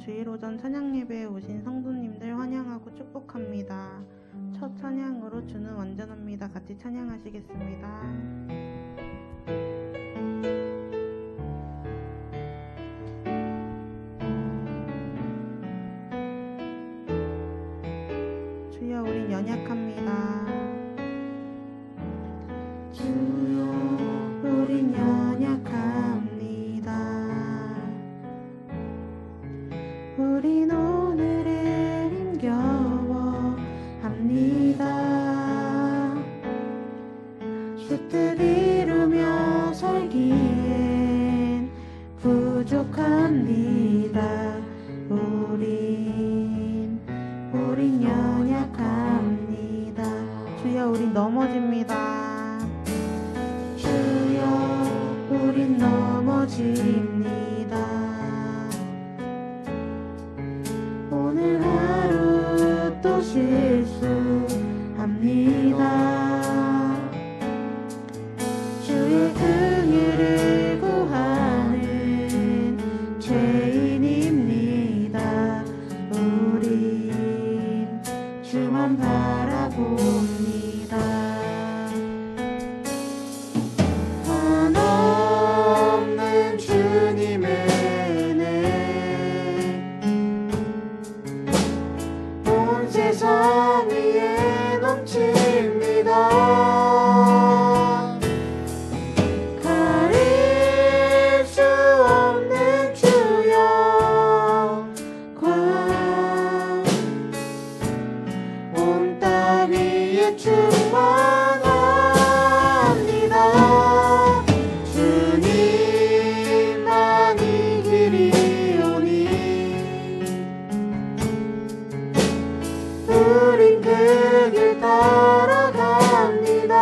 주일 오전 찬양 예배에 오신 성도님들 환영하고 축복합니다. 첫 찬양으로 주는 완전합니다. 같이 찬양하시겠습니다. 주여 우린 연약합니다. 주여 우린 연약합니다. 우린 오늘을 힘겨워 합니다. 주 뜻 이루며 살기엔 부족합니다. 우린 연약합니다. 주여 우린 넘어집니다. 주여 우린 넘어집니다. 오늘 하루 또 실수합니다. 주의 긍휼을 구하는 죄인입니다. 우린 주만 바라봅니다. 한없는 주님의 은혜 온 세상 위에 넘칩니다. 가릴 수 없는 주의 광 온 땅 위에 충만합니다. 주님만이 길이오니 우린 그 길 따라갑니다.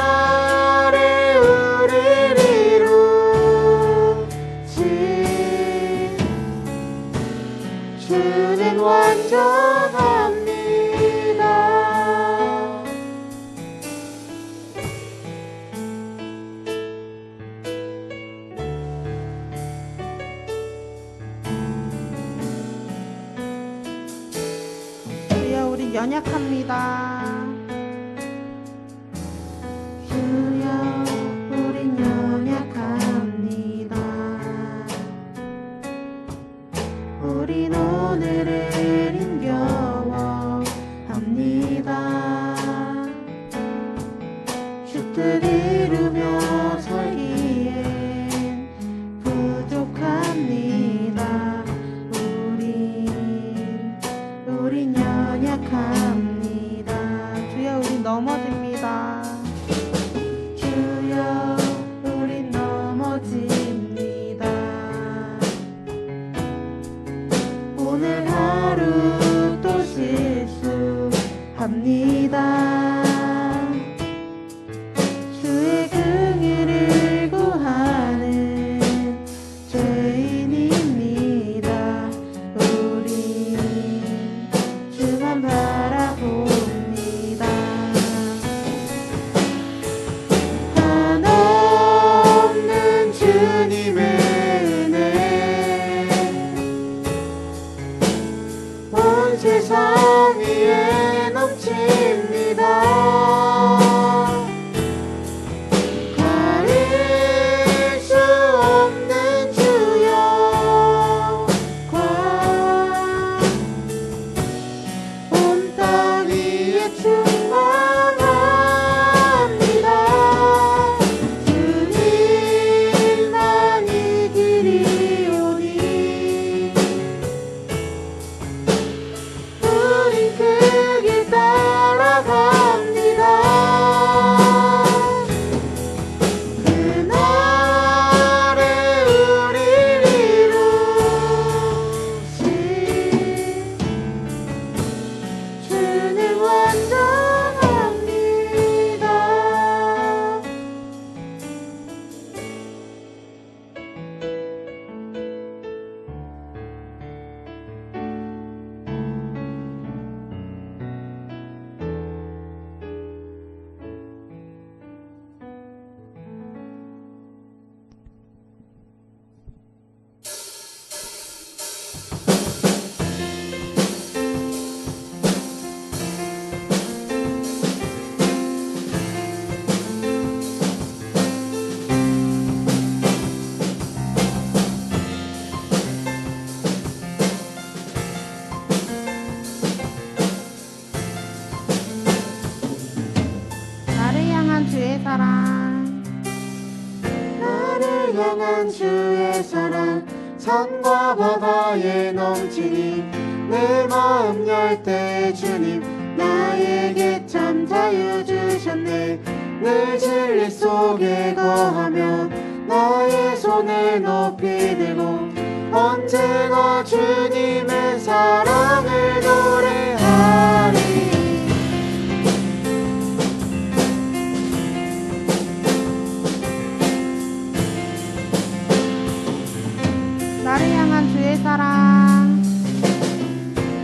그날에 우릴 이루신 주는 완전합니다. 주여 우린 연약합니다. 주여 우린 연약합니다. 우린 오늘을 힘겨워 합니다. 주 뜻 이루며 살기엔 부족합니다. 우린 연약합니다. 주여 우린 넘어집니다. 주여 우린 넘어집니다. 오늘 하루 또 실수합니다. 주의 긍휼을 구하는 죄인입니다. 우린 주만 바라봅니다. 한없는 주님의 은혜 온 세상 위에 넘칩니다. 가릴 수 없는 주의 광 온 땅 위에 충만합니다. 주님만이 길이오니 우린 그 향한 주의 사랑 산과 바다에 넘치니 내 마음 열 때 주님 나에게 참 자유 주셨네. 늘 진리 속에 거하며 나의 손을 높이 들고 언제나 주님의 사랑을 노래하리. 나를 향한 주의 사랑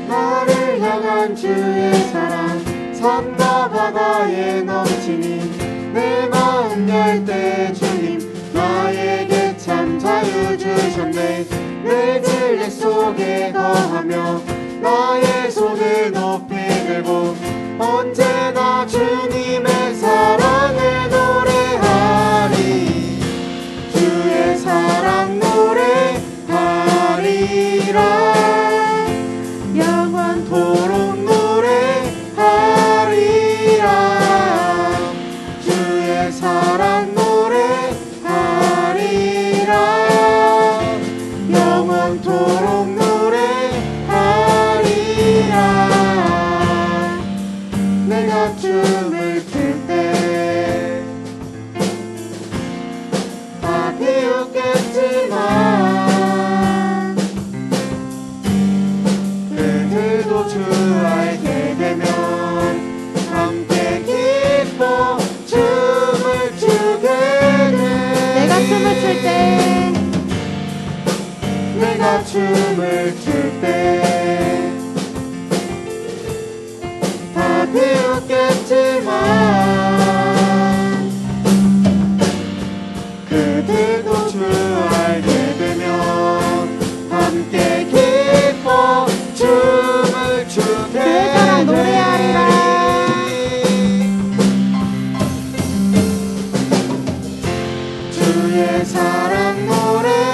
나를 향한 주의 사랑 산과 바다에 넘치니 내 마음 열 때 주님 나에게 참 자유 주셨네. 늘 진리 속에 거하며 나의 손을 높이 들고 언제나 주님의 사랑을 노래하리. 주의 사랑 노래하리라. 영원토록 노래하리라. 주의 사랑 노래하리라. 영원토록 노래하리라. 내가 춤을 출 때 다 비웃겠지만 그들도 주 알게 되면 함께 기뻐 춤을 추게 돼. 내가 춤을 출 때 내가 춤을 출 때 다 비웃겠지만 그들도 주 알게 되면 함께 기뻐 춤을 추게 주의 사랑 노래하리라. 주의 사랑 노래하리라.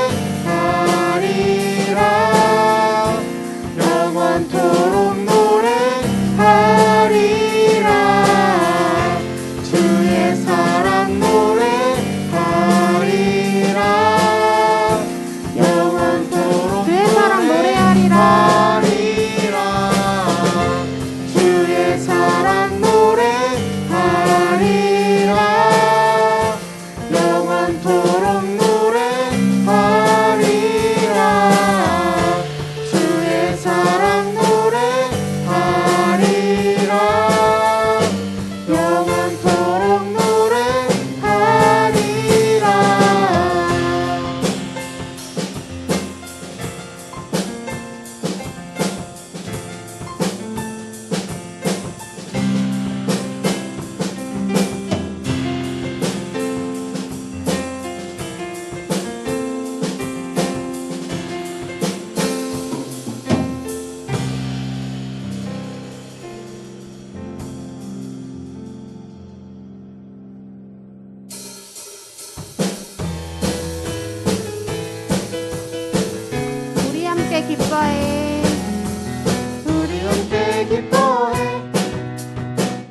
영원토록 노래하리라. 주의 사랑 노래하리라. 영원토록 주의 사랑 노래하리라. 주의 사랑 노래하리라. 영원토록 노래하리라. 주의 사랑 노래하리라. 영원토록 노래하리라. 우리 함께 기뻐해. 우리 함께 기뻐해.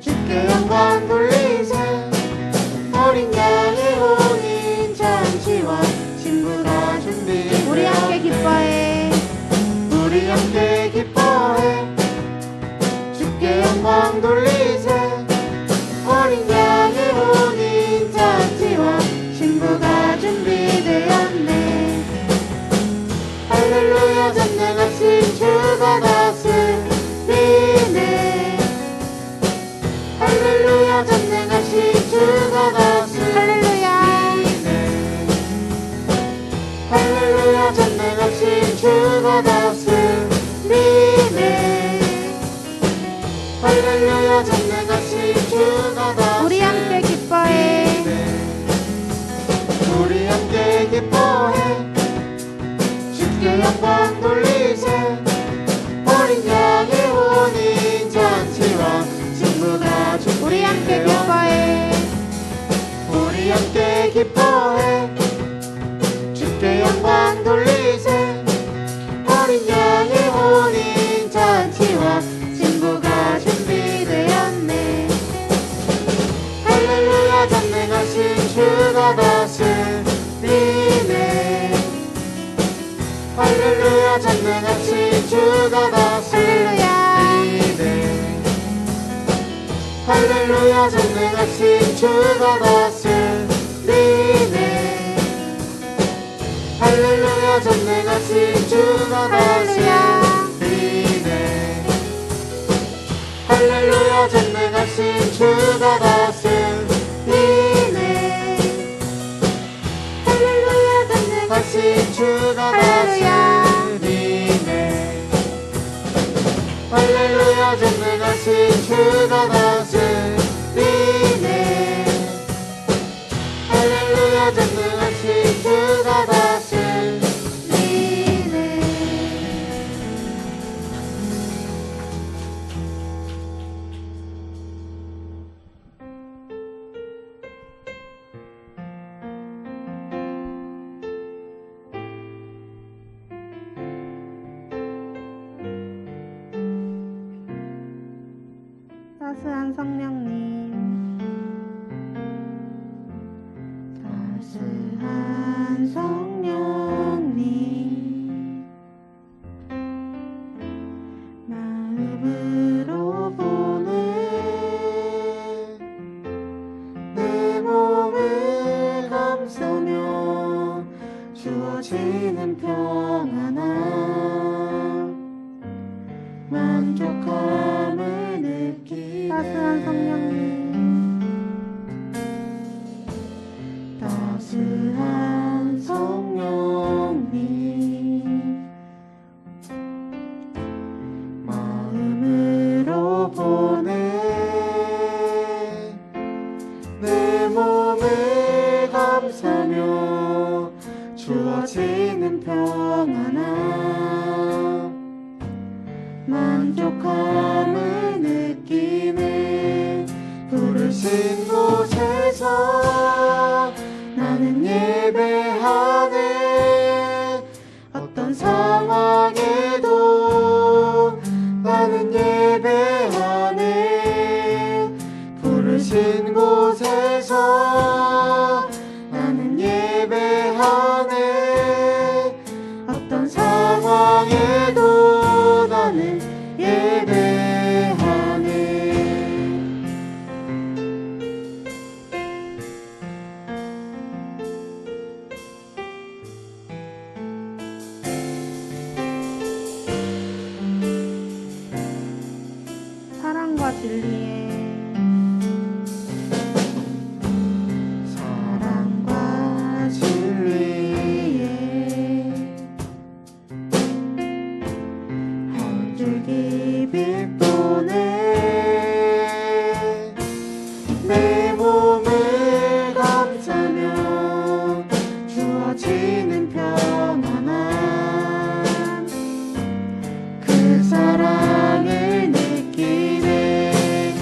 주께 영광 돌리세. 어린 양의 혼인 잔치와 신부가 준비되었네. 우리 함께 기뻐해. 우리 함께 기뻐해. 주께 영광 돌리세. 어린 양의 혼인 잔치와 신부가 준비되었네. 할렐루야 전능하신 주가 다스리네. 할렐루야 전능하신 주가 다스리네. 할렐루야 전능하신 주가 다스리네. 할렐루야 전능하신 주가 다스리네. 우리 함께 기뻐해. 우리 함께 기뻐해. 주께 영광 돌리세. 어린 양의 혼인 잔치와 신부가 우리 함께 기뻐해. 우리 함께 기뻐해. 주께 영광 돌리세. 어린 양의 혼인 잔치와 신부가 준비되었네. 주가 다스리네. 할렐루야 전능하신 주가 다스리네. 할렐루야 전능하신 주가 다스리네. 할렐루야 전능하신 주가 다스리네. 할렐루야 전능하신 주가 다스리네. 할렐루야 전능하신 주가 다스리네. 할렐루야 전능하신 주가 다스리네. 따스한 성령님, 따스한 성령님, 마음으로 보내 내 몸을 감싸며 주어지는 평안함 만족함을 느끼네. 따스한 성령님, 따스한 성령님 마음으로 보내 내 몸을 감싸며 주어지는 평안함 만족함을 느끼는 부르신 곳에서 나는 예배하네. 어떤 상황에도 나는 예배하네. 부르신 곳에서 나는 예배하네. 어떤 상황에도 나는 예배하네. 사랑과 진리의 사랑과 진리의 한 줄기 빛보내 내 몸을 감싸며 주어지는 평안함 그 사랑을 느끼네.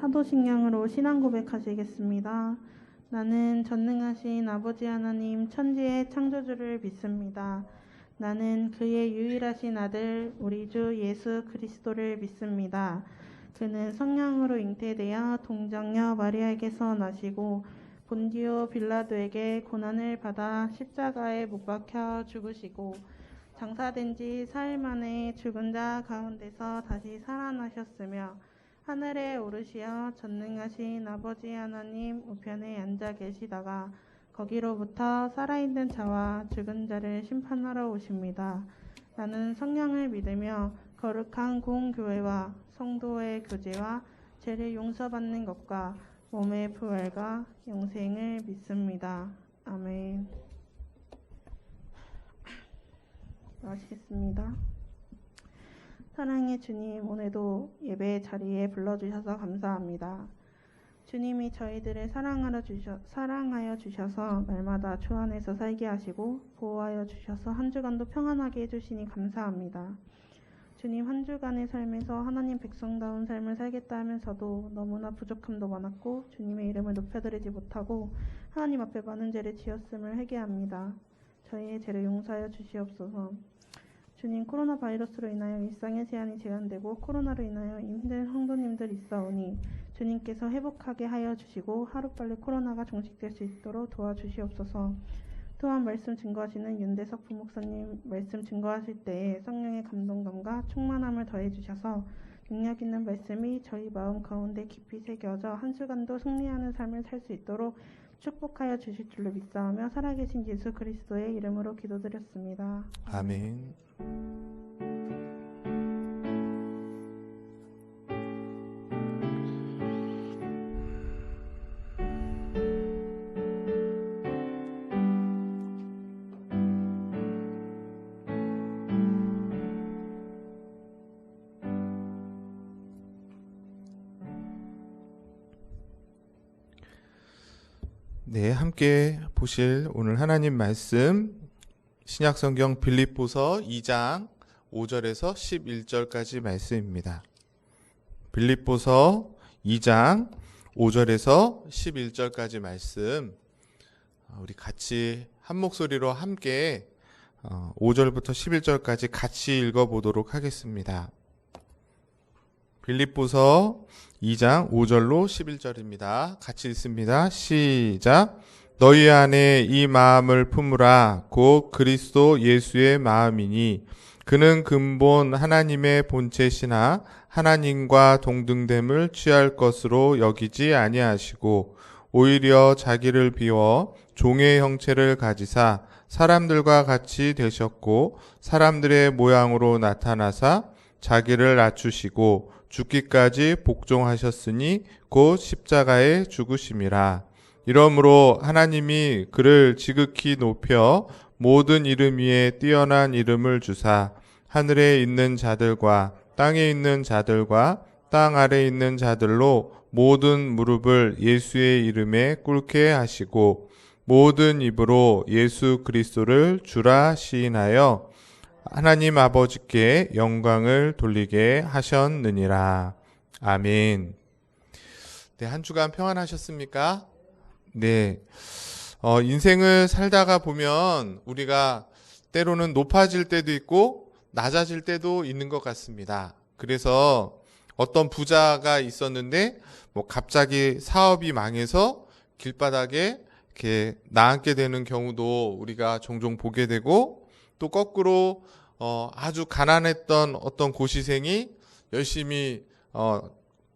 사도신경으로 신앙 고백하시겠습니다. 나는 전능하신 아버지 하나님 천지의 창조주를 믿습니다. 나는 그의 유일하신 아들 우리 주 예수 그리스도를 믿습니다. 그는 성령으로 잉태되어 동정녀 마리아에게서 나시고 본디오 빌라도에게 고난을 받아 십자가에 못 박혀 죽으시고 장사된 지 4일 만에 죽은 자 가운데서 다시 살아나셨으며 하늘에 오르시어 전능하신 아버지 하나님 우편에 앉아 계시다가 거기로부터 살아있는 자와 죽은 자를 심판하러 오십니다. 나는 성령을 믿으며 거룩한 공교회와 성도의 교제와 죄를 용서받는 것과 몸의 부활과 영생을 믿습니다. 아멘. 마치겠습니다. 사랑의 주님, 오늘도 예배 자리에 불러주셔서 감사합니다. 주님이 저희들을 사랑하여 주셔서 날마다 주 안에서 살게 하시고 보호하여 주셔서 한 주간도 평안하게 해주시니 감사합니다. 주님, 한 주간의 삶에서 하나님 백성다운 삶을 살겠다 하면서도 너무나 부족함도 많았고 주님의 이름을 높여드리지 못하고 하나님 앞에 많은 죄를 지었음을 회개합니다. 저희의 죄를 용서하여 주시옵소서. 주님, 코로나 바이러스로 인하여 일상의 제한이 제한되고 코로나로 인하여 힘든 성도님들 있사오니 주님께서 회복하게 하여 주시고 하루빨리 코로나가 종식될 수 있도록 도와주시옵소서. 또한 말씀 증거하시는 윤대석 부목사님 말씀 증거하실 때에 성령의 감동감과 충만함을 더해 주셔서 능력 있는 말씀이 저희 마음 가운데 깊이 새겨져 한 주간도 승리하는 삶을 살 수 있도록 축복하여 주실 줄로 믿사오며 살아계신 예수 그리스도의 이름으로 기도드렸습니다. 아멘. 네, 함께 보실 오늘 하나님 말씀 신약성경 빌립보서 2장 5절에서 11절까지 말씀입니다. 빌립보서 2장 5절에서 11절까지 말씀 우리 같이 한 목소리로 함께 5절부터 11절까지 같이 읽어보도록 하겠습니다. 빌립보서 2장 5절로 11절입니다. 같이 읽습니다. 시작. 너희 안에 이 마음을 품으라. 곧 그리스도 예수의 마음이니 그는 근본 하나님의 본체시나 하나님과 동등됨을 취할 것으로 여기지 아니하시고 오히려 자기를 비워 종의 형체를 가지사 사람들과 같이 되셨고 사람들의 모양으로 나타나사 자기를 낮추시고 죽기까지 복종하셨으니 곧 십자가에 죽으심이라. 이러므로 하나님이 그를 지극히 높여 모든 이름 위에 뛰어난 이름을 주사 하늘에 있는 자들과 땅에 있는 자들과 땅 아래에 있는 자들로 모든 무릎을 예수의 이름에 꿇게 하시고 모든 입으로 예수 그리스도를 주라 시인하여 하나님 아버지께 영광을 돌리게 하셨느니라. 아멘. 네, 한 주간 평안하셨습니까? 네. 인생을 살다가 보면 우리가 때로는 높아질 때도 있고 낮아질 때도 있는 것 같습니다. 그래서 어떤 부자가 있었는데 갑자기 사업이 망해서 길바닥에 이렇게 나앉게 되는 경우도 우리가 종종 보게 되고 또 거꾸로 아주 가난했던 어떤 고시생이 열심히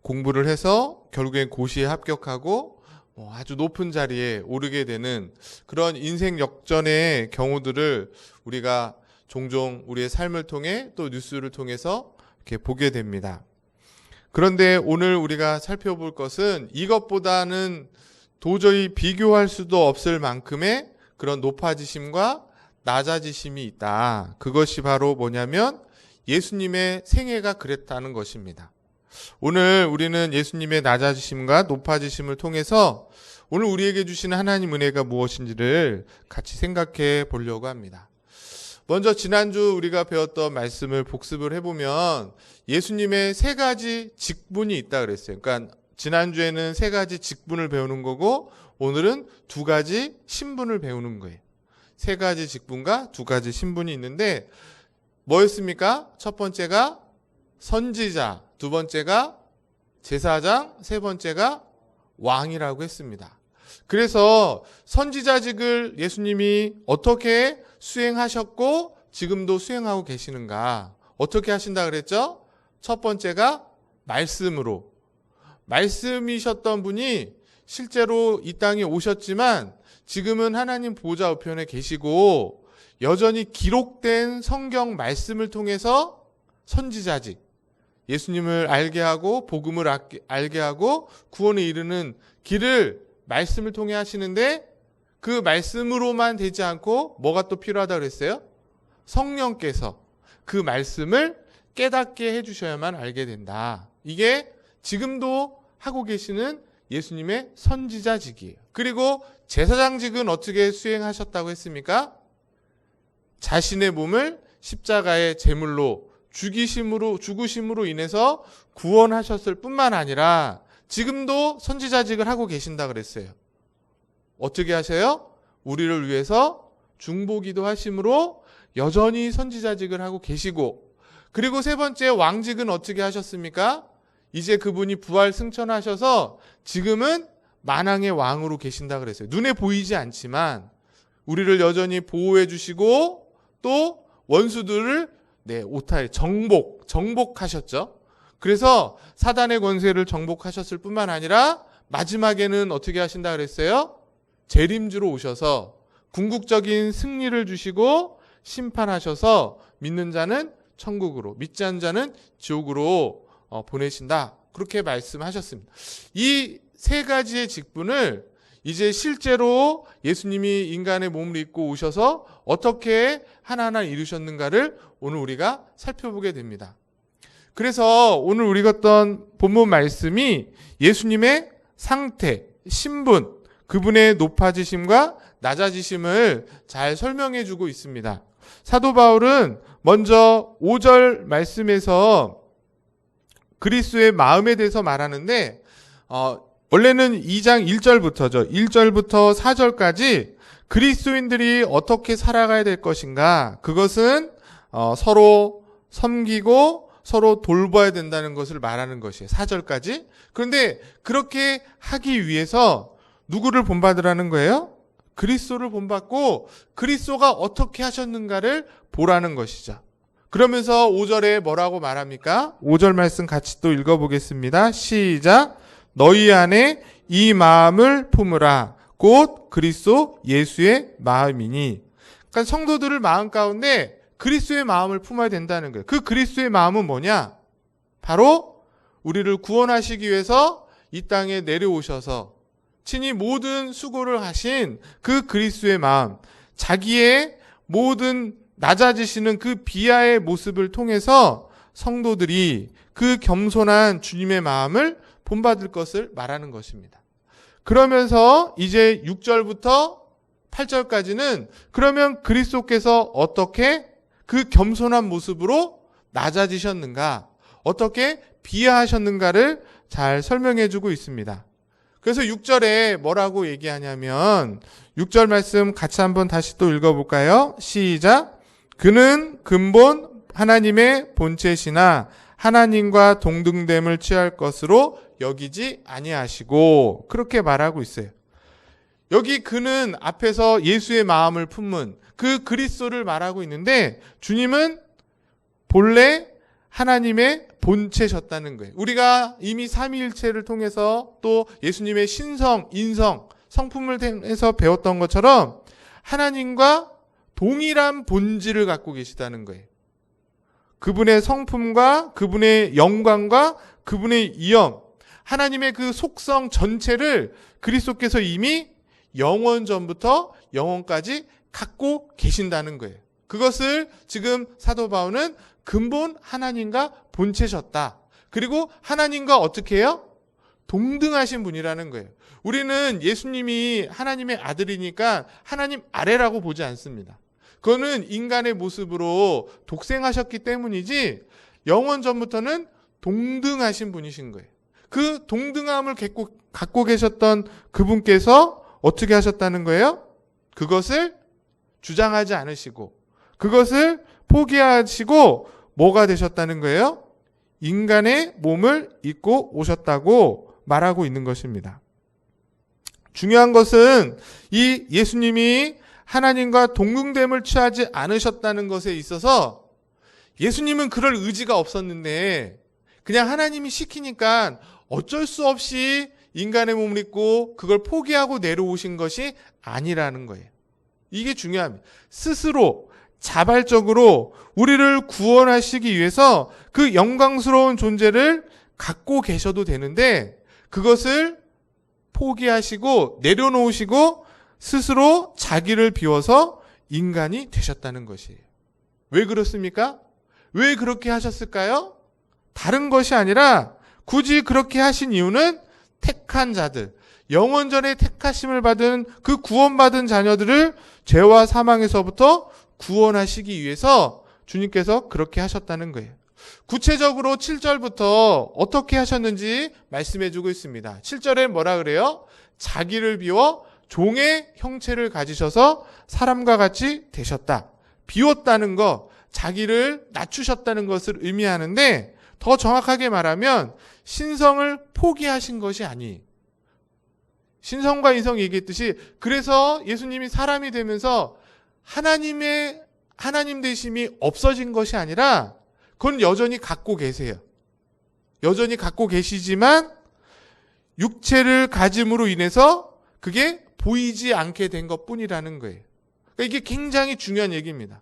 공부를 해서 결국엔 고시에 합격하고 아주 높은 자리에 오르게 되는 그런 인생 역전의 경우들을 우리가 종종 우리의 삶을 통해 또 뉴스를 통해서 이렇게 보게 됩니다. 그런데 오늘 우리가 살펴볼 것은 이것보다는 도저히 비교할 수도 없을 만큼의 그런 높아지심과 낮아지심이 있다. 그것이 바로 뭐냐면 예수님의 생애가 그랬다는 것입니다. 오늘 우리는 예수님의 낮아지심과 높아지심을 통해서 오늘 우리에게 주시는 하나님 은혜가 무엇인지를 같이 생각해 보려고 합니다. 먼저 지난주 우리가 배웠던 말씀을 복습을 해보면 예수님의 세 가지 직분이 있다 그랬어요. 그러니까 지난주에는 3가지 직분을 배우는 거고 오늘은 2가지 신분을 배우는 거예요. 3가지 직분과 2가지 신분이 있는데 뭐였습니까? 첫 번째가 선지자, 2번째가 제사장, 3번째가 왕이라고 했습니다. 그래서 선지자직을 예수님이 어떻게 수행하셨고 지금도 수행하고 계시는가? 어떻게 하신다 그랬죠? 첫 번째가 말씀으로. 말씀이셨던 분이 실제로 이 땅에 오셨지만 지금은 하나님 보좌 우편에 계시고 여전히 기록된 성경 말씀을 통해서 선지자직, 예수님을 알게 하고 복음을 알게 하고 구원에 이르는 길을 말씀을 통해 하시는데 그 말씀으로만 되지 않고 뭐가 또 필요하다 그랬어요? 성령께서 그 말씀을 깨닫게 해주셔야만 알게 된다. 이게 지금도 하고 계시는 예수님의 선지자직이에요. 그리고 제사장직은 어떻게 수행하셨다고 했습니까? 자신의 몸을 십자가의 제물로 죽으심으로 인해서 구원하셨을 뿐만 아니라 지금도 선지자직을 하고 계신다 그랬어요. 어떻게 하세요? 우리를 위해서 중보기도 하심으로 여전히 선지자직을 하고 계시고, 그리고 3번째 왕직은 어떻게 하셨습니까? 이제 그분이 부활 승천하셔서 지금은 만왕의 왕으로 계신다 그랬어요. 눈에 보이지 않지만 우리를 여전히 보호해 주시고 또 원수들을 오타에 정복하셨죠. 그래서 사단의 권세를 정복하셨을 뿐만 아니라 마지막에는 어떻게 하신다 그랬어요? 재림주로 오셔서 궁극적인 승리를 주시고 심판하셔서 믿는 자는 천국으로, 믿지 않는 자는 지옥으로 보내신다. 그렇게 말씀하셨습니다. 이 3가지의 직분을 이제 실제로 예수님이 인간의 몸을 입고 오셔서 어떻게 하나하나 이루셨는가를 오늘 우리가 살펴보게 됩니다. 그래서 오늘 우리가 했던 본문 말씀이 예수님의 상태, 신분, 그분의 높아지심과 낮아지심을 잘 설명해 주고 있습니다. 사도 바울은 먼저 5절 말씀에서 그리스도의 마음에 대해서 말하는데 원래는 2장 1절부터죠. 1절부터 4절까지 그리스도인들이 어떻게 살아가야 될 것인가, 그것은 서로 섬기고 서로 돌봐야 된다는 것을 말하는 것이에요. 4절까지. 그런데 그렇게 하기 위해서 누구를 본받으라는 거예요? 그리스도를 본받고 그리스도가 어떻게 하셨는가를 보라는 것이죠. 그러면서 5절에 뭐라고 말합니까? 5절 말씀 같이 또 읽어보겠습니다. 시작. 너희 안에 이 마음을 품으라. 곧 그리스도 예수의 마음이니. 그러니까 성도들을 마음 가운데 그리스도의 마음을 품어야 된다는 거예요. 그 그리스도의 마음은 뭐냐? 바로 우리를 구원하시기 위해서 이 땅에 내려오셔서 친히 모든 수고를 하신 그 그리스도의 마음, 자기의 모든 낮아지시는 그 비하의 모습을 통해서 성도들이 그 겸손한 주님의 마음을 본받을 것을 말하는 것입니다. 그러면서 이제 6절부터 8절까지는 그러면 그리스도께서 어떻게 그 겸손한 모습으로 낮아지셨는가, 어떻게 비하하셨는가를 잘 설명해 주고 있습니다. 그래서 6절에 뭐라고 얘기하냐면 6절 말씀 같이 한번 다시 또 읽어볼까요? 시작. 그는 근본 하나님의 본체시나 하나님과 동등됨을 취할 것으로 여기지 아니하시고, 그렇게 말하고 있어요. 여기 그는 앞에서 예수의 마음을 품은 그 그리스도를 말하고 있는데 주님은 본래 하나님의 본체셨다는 거예요. 우리가 이미 삼위일체를 통해서 또 예수님의 신성, 인성, 성품을 통해서 배웠던 것처럼 하나님과 동일한 본질을 갖고 계시다는 거예요. 그분의 성품과 그분의 영광과 그분의 이영, 하나님의 그 속성 전체를 그리스도께서 이미 영원 전부터 영원까지 갖고 계신다는 거예요. 그것을 지금 사도 바울은 근본 하나님과 본체셨다. 그리고 하나님과 어떻게 해요? 동등하신 분이라는 거예요. 우리는 예수님이 하나님의 아들이니까 하나님 아래라고 보지 않습니다. 그거는 인간의 모습으로 독생하셨기 때문이지 영원 전부터는 동등하신 분이신 거예요. 그 동등함을 갖고 계셨던 그분께서 어떻게 하셨다는 거예요? 그것을 주장하지 않으시고 그것을 포기하시고 뭐가 되셨다는 거예요? 인간의 몸을 입고 오셨다고 말하고 있는 것입니다. 중요한 것은 이 예수님이 하나님과 동등됨을 취하지 않으셨다는 것에 있어서 예수님은 그럴 의지가 없었는데 그냥 하나님이 시키니까 어쩔 수 없이 인간의 몸을 입고 그걸 포기하고 내려오신 것이 아니라는 거예요. 이게 중요합니다. 스스로 자발적으로 우리를 구원하시기 위해서 그 영광스러운 존재를 갖고 계셔도 되는데 그것을 포기하시고 내려놓으시고 스스로 자기를 비워서 인간이 되셨다는 것이에요. 왜 그렇습니까? 왜 그렇게 하셨을까요? 다른 것이 아니라 굳이 그렇게 하신 이유는 택한 자들, 영원전에 택하심을 받은 그 구원받은 자녀들을 죄와 사망에서부터 구원하시기 위해서 주님께서 그렇게 하셨다는 거예요. 구체적으로 7절부터 어떻게 하셨는지 말씀해 주고 있습니다. 7절에 뭐라 그래요? 자기를 비워 종의 형체를 가지셔서 사람과 같이 되셨다. 비웠다는 거, 자기를 낮추셨다는 것을 의미하는데 더 정확하게 말하면 신성을 포기하신 것이 아니. 신성과 인성 얘기했듯이 그래서 예수님이 사람이 되면서 하나님 되심이 없어진 것이 아니라 그건 여전히 갖고 계세요. 여전히 갖고 계시지만 육체를 가짐으로 인해서 그게 보이지 않게 된 것뿐이라는 거예요. 그러니까 이게 굉장히 중요한 얘기입니다.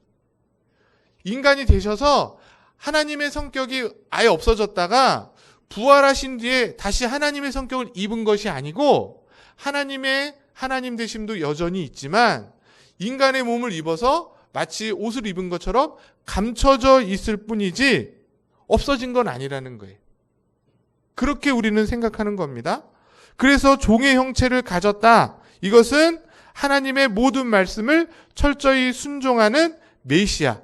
인간이 되셔서 하나님의 성격이 아예 없어졌다가 부활하신 뒤에 다시 하나님의 성격을 입은 것이 아니고 하나님의 하나님 되심도 여전히 있지만 인간의 몸을 입어서 마치 옷을 입은 것처럼 감춰져 있을 뿐이지 없어진 건 아니라는 거예요. 그렇게 우리는 생각하는 겁니다. 그래서 종의 형체를 가졌다. 이것은 하나님의 모든 말씀을 철저히 순종하는 메시아.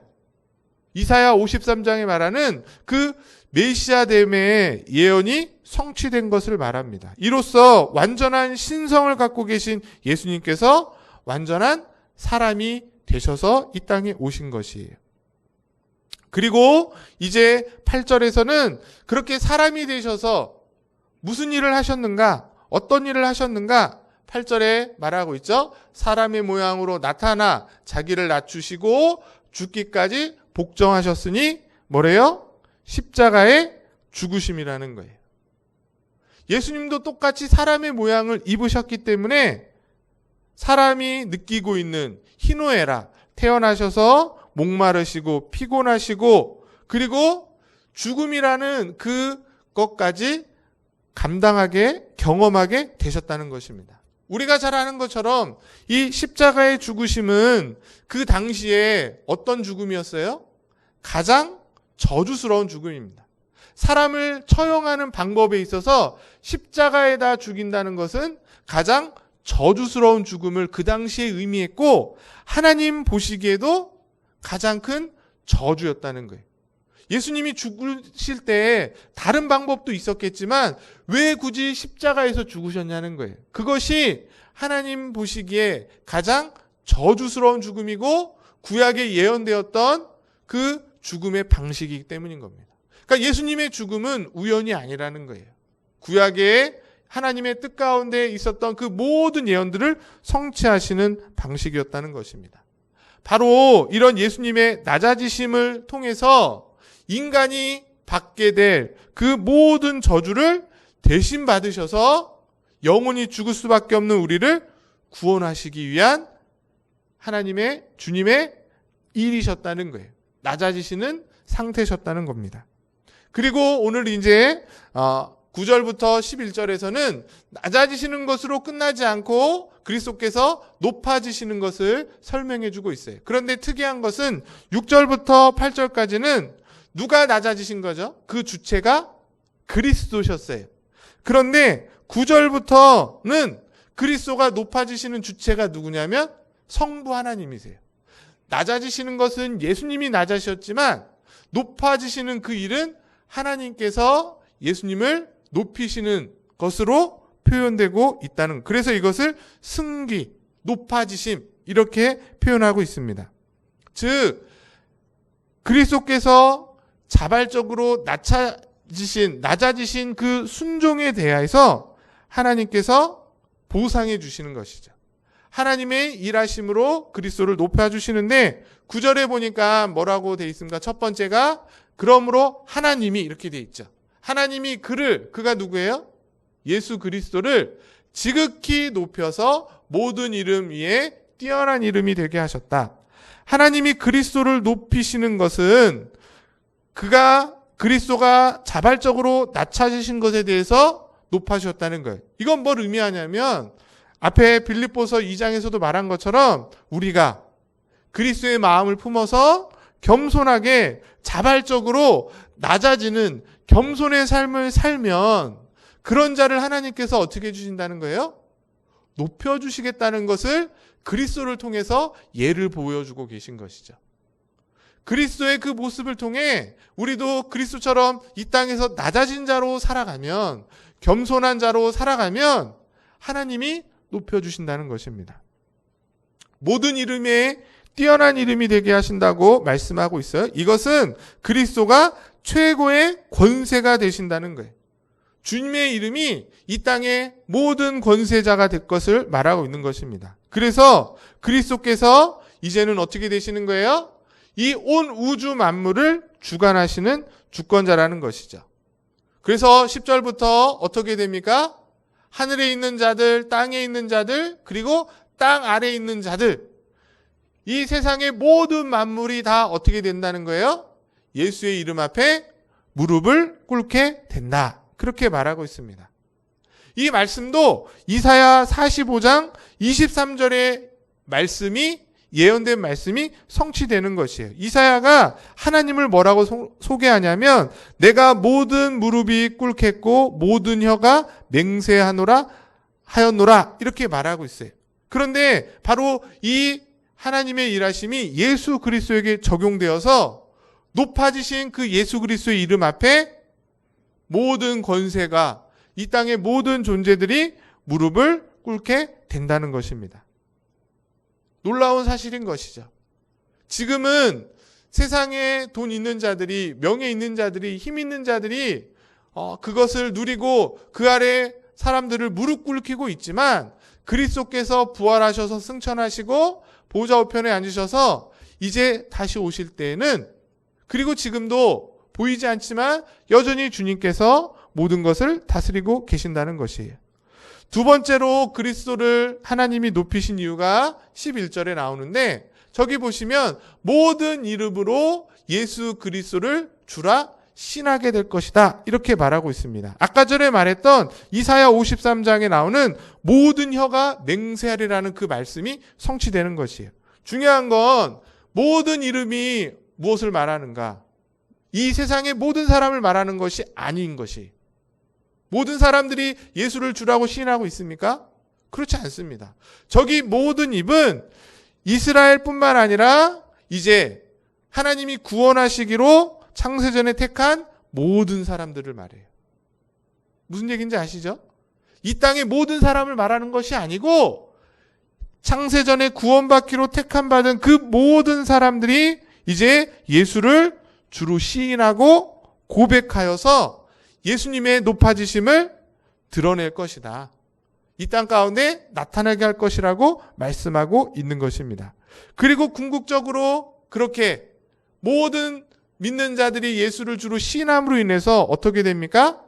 이사야 53장에 말하는 그 메시아됨의 예언이 성취된 것을 말합니다. 이로써 완전한 신성을 갖고 계신 예수님께서 완전한 사람이 되셔서 이 땅에 오신 것이에요. 그리고 이제 8절에서는 그렇게 사람이 되셔서 무슨 일을 하셨는가? 어떤 일을 하셨는가? 8절에 말하고 있죠. 사람의 모양으로 나타나 자기를 낮추시고 죽기까지 복종하셨으니 뭐래요? 십자가의 죽으심이라는 거예요. 예수님도 똑같이 사람의 모양을 입으셨기 때문에 사람이 느끼고 있는 희노애락, 태어나셔서 목마르시고 피곤하시고 그리고 죽음이라는 그것까지 감당하게 경험하게 되셨다는 것입니다. 우리가 잘 아는 것처럼 이 십자가의 죽으심은 그 당시에 어떤 죽음이었어요? 가장 저주스러운 죽음입니다. 사람을 처형하는 방법에 있어서 십자가에다 죽인다는 것은 가장 저주스러운 죽음을 그 당시에 의미했고 하나님 보시기에도 가장 큰 저주였다는 거예요. 예수님이 죽으실 때 다른 방법도 있었겠지만 왜 굳이 십자가에서 죽으셨냐는 거예요. 그것이 하나님 보시기에 가장 저주스러운 죽음이고 구약에 예언되었던 그 죽음의 방식이기 때문인 겁니다. 그러니까 예수님의 죽음은 우연이 아니라는 거예요. 구약에 하나님의 뜻 가운데 있었던 그 모든 예언들을 성취하시는 방식이었다는 것입니다. 바로 이런 예수님의 낮아지심을 통해서 인간이 받게 될 그 모든 저주를 대신 받으셔서 영원히 죽을 수밖에 없는 우리를 구원하시기 위한 하나님의 주님의 일이셨다는 거예요. 낮아지시는 상태셨다는 겁니다. 그리고 오늘 이제 9절부터 11절에서는 낮아지시는 것으로 끝나지 않고 그리스도께서 높아지시는 것을 설명해 주고 있어요. 그런데 특이한 것은 6절부터 8절까지는 누가 낮아지신 거죠? 그 주체가 그리스도셨어요. 그런데 9절부터는 그리스도가 높아지시는 주체가 누구냐면 성부 하나님이세요. 낮아지시는 것은 예수님이 낮아지셨지만 높아지시는 그 일은 하나님께서 예수님을 높이시는 것으로 표현되고 있다는, 그래서 이것을 승기, 높아지심 이렇게 표현하고 있습니다. 즉 그리스도께서 자발적으로 낮아지신 그 순종에 대하여서 하나님께서 보상해 주시는 것이죠. 하나님의 일하심으로 그리스도를 높여주시는데 9절에 보니까 뭐라고 돼 있습니까? 첫 번째가 그러므로 하나님이 이렇게 돼 있죠. 하나님이 그가 누구예요? 예수 그리스도를 지극히 높여서 모든 이름 위에 뛰어난 이름이 되게 하셨다. 하나님이 그리스도를 높이시는 것은 그리스도가 자발적으로 낮아지신 것에 대해서 높아지셨다는 거예요. 이건 뭘 의미하냐면 앞에 빌립보서 2장에서도 말한 것처럼 우리가 그리스도의 마음을 품어서 겸손하게 자발적으로 낮아지는 겸손의 삶을 살면 그런 자를 하나님께서 어떻게 해주신다는 거예요? 높여주시겠다는 것을 그리스도를 통해서 예를 보여주고 계신 것이죠. 그리스도의 그 모습을 통해 우리도 그리스도처럼 이 땅에서 낮아진 자로 살아가면, 겸손한 자로 살아가면 하나님이 높여주신다는 것입니다. 모든 이름에 뛰어난 이름이 되게 하신다고 말씀하고 있어요. 이것은 그리스도가 최고의 권세가 되신다는 거예요. 주님의 이름이 이 땅의 모든 권세자가 될 것을 말하고 있는 것입니다. 그래서 그리스도께서 이제는 어떻게 되시는 거예요? 이 온 우주 만물을 주관하시는 주권자라는 것이죠. 그래서 10절부터 어떻게 됩니까? 하늘에 있는 자들, 땅에 있는 자들, 그리고 땅 아래에 있는 자들, 이 세상의 모든 만물이 다 어떻게 된다는 거예요? 예수의 이름 앞에 무릎을 꿇게 된다. 그렇게 말하고 있습니다. 이 말씀도 이사야 45장 23절의 말씀이, 예언된 말씀이 성취되는 것이에요. 이사야가 하나님을 뭐라고 소개하냐면 내가 모든 무릎이 꿇겠고 모든 혀가 맹세하노라 하였노라 이렇게 말하고 있어요. 그런데 바로 이 하나님의 일하심이 예수 그리스도에게 적용되어서 높아지신 그 예수 그리스도의 이름 앞에 모든 권세가, 이 땅의 모든 존재들이 무릎을 꿇게 된다는 것입니다. 놀라운 사실인 것이죠. 지금은 세상에 돈 있는 자들이, 명예 있는 자들이, 힘 있는 자들이 그것을 누리고 그 아래 사람들을 무릎 꿇히고 있지만 그리스도께서 부활하셔서 승천하시고 보좌 우편에 앉으셔서 이제 다시 오실 때에는, 그리고 지금도 보이지 않지만 여전히 주님께서 모든 것을 다스리고 계신다는 것이에요. 두 번째로 그리스도를 하나님이 높이신 이유가 11절에 나오는데, 저기 보시면 모든 이름으로 예수 그리스도를 주라 신하게 될 것이다 이렇게 말하고 있습니다. 아까 전에 말했던 이사야 53장에 나오는 모든 혀가 맹세하리라는 그 말씀이 성취되는 것이에요. 중요한 건 모든 이름이 무엇을 말하는가? 이 세상의 모든 사람을 말하는 것이 아닌 것이, 모든 사람들이 예수를 주라고 시인하고 있습니까? 그렇지 않습니다. 저기 모든 입은 이스라엘뿐만 아니라 이제 하나님이 구원하시기로 창세전에 택한 모든 사람들을 말해요. 무슨 얘기인지 아시죠? 이 땅의 모든 사람을 말하는 것이 아니고 창세전에 구원받기로 택함받은 그 모든 사람들이 이제 예수를 주로 시인하고 고백하여서 예수님의 높아지심을 드러낼 것이다. 이 땅 가운데 나타나게 할 것이라고 말씀하고 있는 것입니다. 그리고 궁극적으로 그렇게 모든 믿는 자들이 예수를 주로 시인함으로 인해서 어떻게 됩니까?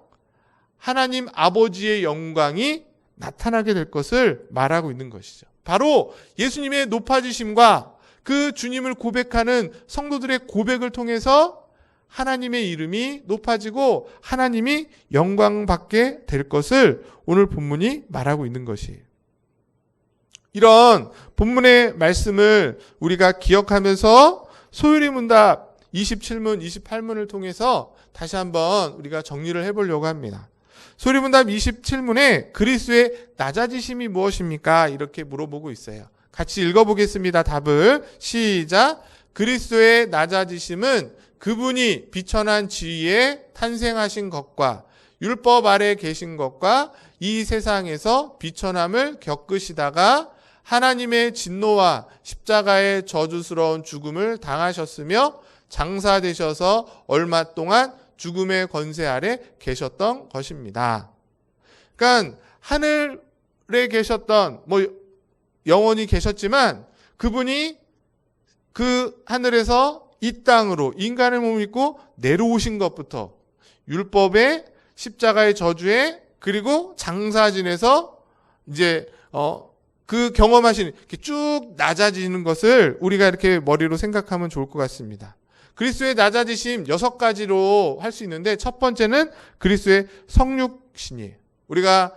하나님 아버지의 영광이 나타나게 될 것을 말하고 있는 것이죠. 바로 예수님의 높아지심과 그 주님을 고백하는 성도들의 고백을 통해서 하나님의 이름이 높아지고 하나님이 영광받게 될 것을 오늘 본문이 말하고 있는 것이에요. 이런 본문의 말씀을 우리가 기억하면서 소율이 문답 27문, 28문을 통해서 다시 한번 우리가 정리를 해보려고 합니다. 소율이 문답 27문에 그리스도의 낮아지심이 무엇입니까? 이렇게 물어보고 있어요. 같이 읽어보겠습니다. 답을 시작. 그리스도의 낮아지심은 그분이 비천한 지위에 탄생하신 것과 율법 아래 계신 것과 이 세상에서 비천함을 겪으시다가 하나님의 진노와 십자가의 저주스러운 죽음을 당하셨으며 장사되셔서 얼마 동안 죽음의 권세 아래 계셨던 것입니다. 그러니까 하늘에 계셨던 영원히 계셨지만 그분이 그 하늘에서 이 땅으로 인간의 몸을 입고 내려오신 것부터 율법의 십자가의 저주에 그리고 장사진에서 이제 그 경험하시는 이렇게 쭉 낮아지는 것을 우리가 이렇게 머리로 생각하면 좋을 것 같습니다. 그리스도의 낮아지심 6가지로 할 수 있는데 첫 번째는 그리스도의 성육신이에요. 우리가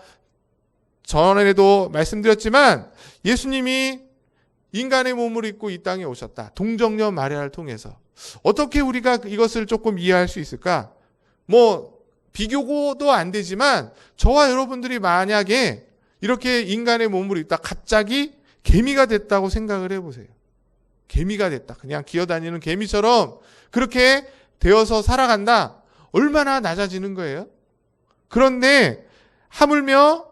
전에도 말씀드렸지만 예수님이 인간의 몸을 입고 이 땅에 오셨다. 동정녀 마리아를 통해서. 어떻게 우리가 이것을 조금 이해할 수 있을까? 비교도 안 되지만 저와 여러분들이 만약에 이렇게 인간의 몸을 입다 갑자기 개미가 됐다고 생각을 해보세요. 개미가 됐다. 그냥 기어다니는 개미처럼 그렇게 되어서 살아간다. 얼마나 낮아지는 거예요? 그런데 하물며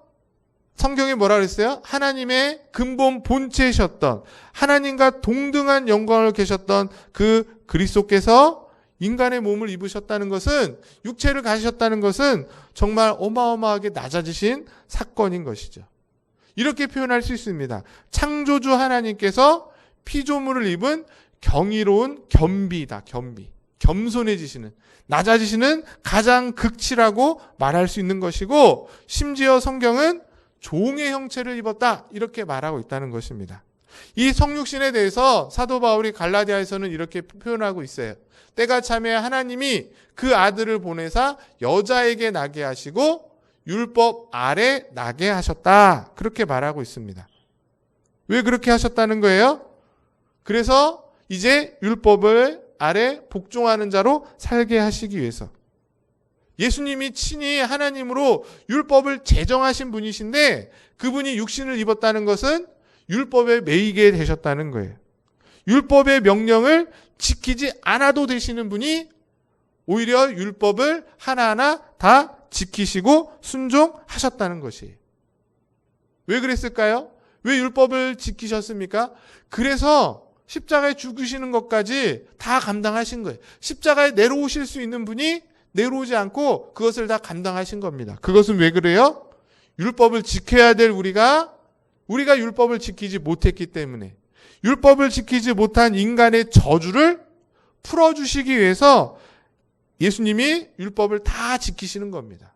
성경에 뭐라 그랬어요? 하나님의 근본 본체이셨던 하나님과 동등한 영광을 계셨던 그 그리스도께서 인간의 몸을 입으셨다는 것은 육체를 가지셨다는 것은 정말 어마어마하게 낮아지신 사건인 것이죠. 이렇게 표현할 수 있습니다. 창조주 하나님께서 피조물을 입은 경이로운 겸비다. 겸손해지시는 낮아지시는 가장 극치라고 말할 수 있는 것이고 심지어 성경은 종의 형체를 입었다 이렇게 말하고 있다는 것입니다. 이 성육신에 대해서 사도 바울이 갈라디아에서는 이렇게 표현하고 있어요. 때가 차매 하나님이 그 아들을 보내사 여자에게 나게 하시고 율법 아래 나게 하셨다 그렇게 말하고 있습니다. 왜 그렇게 하셨다는 거예요? 그래서 이제 율법을 아래 복종하는 자로 살게 하시기 위해서. 예수님이 친히 하나님으로 율법을 제정하신 분이신데 그분이 육신을 입었다는 것은 율법에 매이게 되셨다는 거예요. 율법의 명령을 지키지 않아도 되시는 분이 오히려 율법을 하나하나 다 지키시고 순종하셨다는 것이에요. 왜 그랬을까요? 왜 율법을 지키셨습니까? 그래서 십자가에 죽으시는 것까지 다 감당하신 거예요. 십자가에 내려오실 수 있는 분이 내려오지 않고 그것을 다 감당하신 겁니다. 그것은 왜 그래요? 율법을 지켜야 될 우리가 율법을 지키지 못했기 때문에 율법을 지키지 못한 인간의 저주를 풀어주시기 위해서 예수님이 율법을 다 지키시는 겁니다.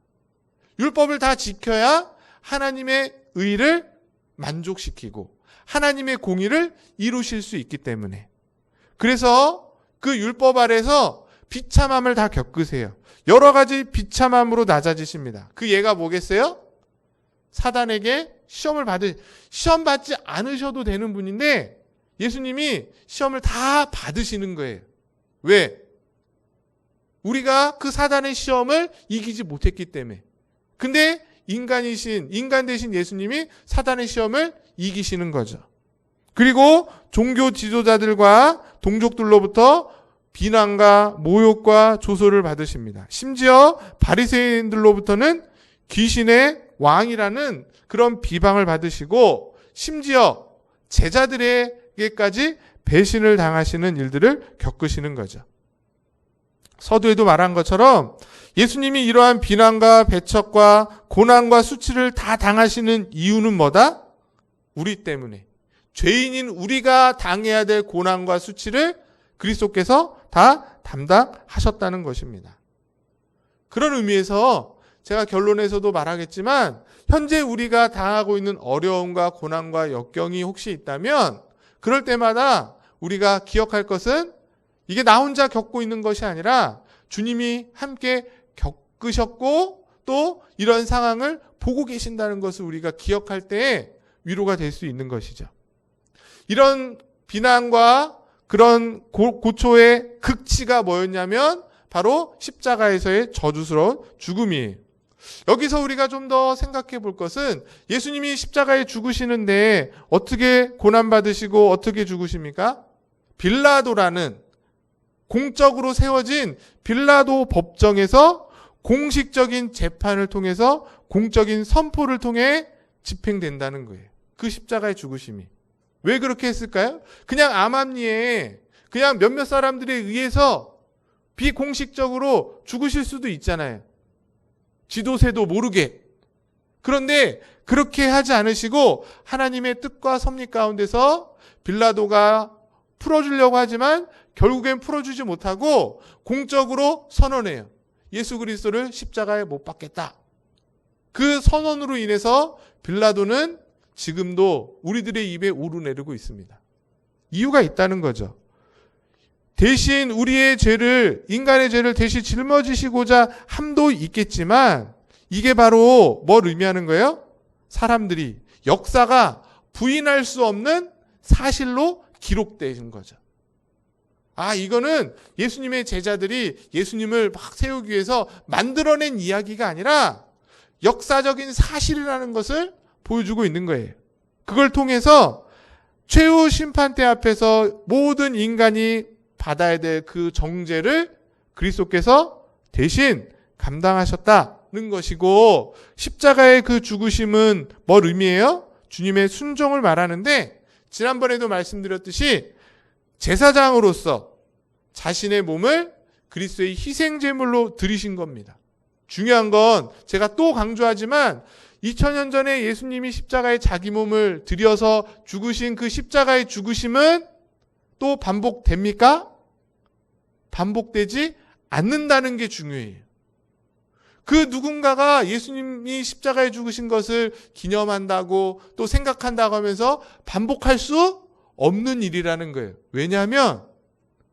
율법을 다 지켜야 하나님의 의를 만족시키고 하나님의 공의를 이루실 수 있기 때문에 그래서 그 율법 아래서 비참함을 다 겪으세요. 여러 가지 비참함으로 낮아지십니다. 그 예가 뭐겠어요? 사단에게 시험 받지 않으셔도 되는 분인데 예수님이 시험을 다 받으시는 거예요. 왜? 우리가 그 사단의 시험을 이기지 못했기 때문에. 근데 인간 대신 예수님이 사단의 시험을 이기시는 거죠. 그리고 종교 지도자들과 동족들로부터 비난과 모욕과 조소를 받으십니다. 심지어 바리새인들로부터는 귀신의 왕이라는 그런 비방을 받으시고 심지어 제자들에게까지 배신을 당하시는 일들을 겪으시는 거죠. 서두에도 말한 것처럼 예수님이 이러한 비난과 배척과 고난과 수치를 다 당하시는 이유는 뭐다? 우리 때문에. 죄인인 우리가 당해야 될 고난과 수치를 그리스도께서 다 담당하셨다는 것입니다. 그런 의미에서 제가 결론에서도 말하겠지만 현재 우리가 당하고 있는 어려움과 고난과 역경이 혹시 있다면 그럴 때마다 우리가 기억할 것은 이게 나 혼자 겪고 있는 것이 아니라 주님이 함께 겪으셨고 또 이런 상황을 보고 계신다는 것을 우리가 기억할 때에 위로가 될 수 있는 것이죠. 이런 비난과 그런 고초의 극치가 뭐였냐면 바로 십자가에서의 저주스러운 죽음이에요. 여기서 우리가 좀 더 생각해 볼 것은 예수님이 십자가에 죽으시는데 어떻게 고난받으시고 어떻게 죽으십니까? 빌라도라는 공적으로 세워진 빌라도 법정에서 공식적인 재판을 통해서 공적인 선포를 통해 집행된다는 거예요. 그 십자가의 죽으심이. 왜 그렇게 했을까요? 그냥 암암리에 그냥 몇몇 사람들에 의해서 비공식적으로 죽으실 수도 있잖아요. 지도새도 모르게. 그런데 그렇게 하지 않으시고 하나님의 뜻과 섭리 가운데서 빌라도가 풀어주려고 하지만 결국엔 풀어주지 못하고 공적으로 선언해요. 예수 그리스도를 십자가에 못 박겠다. 그 선언으로 인해서 빌라도는 지금도 우리들의 입에 오르내리고 있습니다. 이유가 있다는 거죠. 대신 우리의 죄를, 인간의 죄를 대신 짊어지시고자 함도 있겠지만 이게 바로 뭘 의미하는 거예요? 사람들이, 역사가 부인할 수 없는 사실로 기록된 거죠. 이거는 예수님의 제자들이 예수님을 막 세우기 위해서 만들어낸 이야기가 아니라 역사적인 사실이라는 것을 보여주고 있는 거예요. 그걸 통해서 최후 심판대 앞에서 모든 인간이 받아야 될 그 정죄를 그리스도께서 대신 감당하셨다는 것이고, 십자가의 그 죽으심은 뭘 의미해요? 주님의 순종을 말하는데, 지난번에도 말씀드렸듯이 제사장으로서 자신의 몸을 그리스도의 희생제물로 드리신 겁니다. 중요한 건 제가 또 강조하지만 2000년 전에 예수님이 십자가에 자기 몸을 들여서 죽으신 그 십자가의 죽으심은 또 반복됩니까? 반복되지 않는다는 게 중요해요. 그 누군가가 예수님이 십자가에 죽으신 것을 기념한다고 또 생각한다고 하면서 반복할 수 없는 일이라는 거예요. 왜냐하면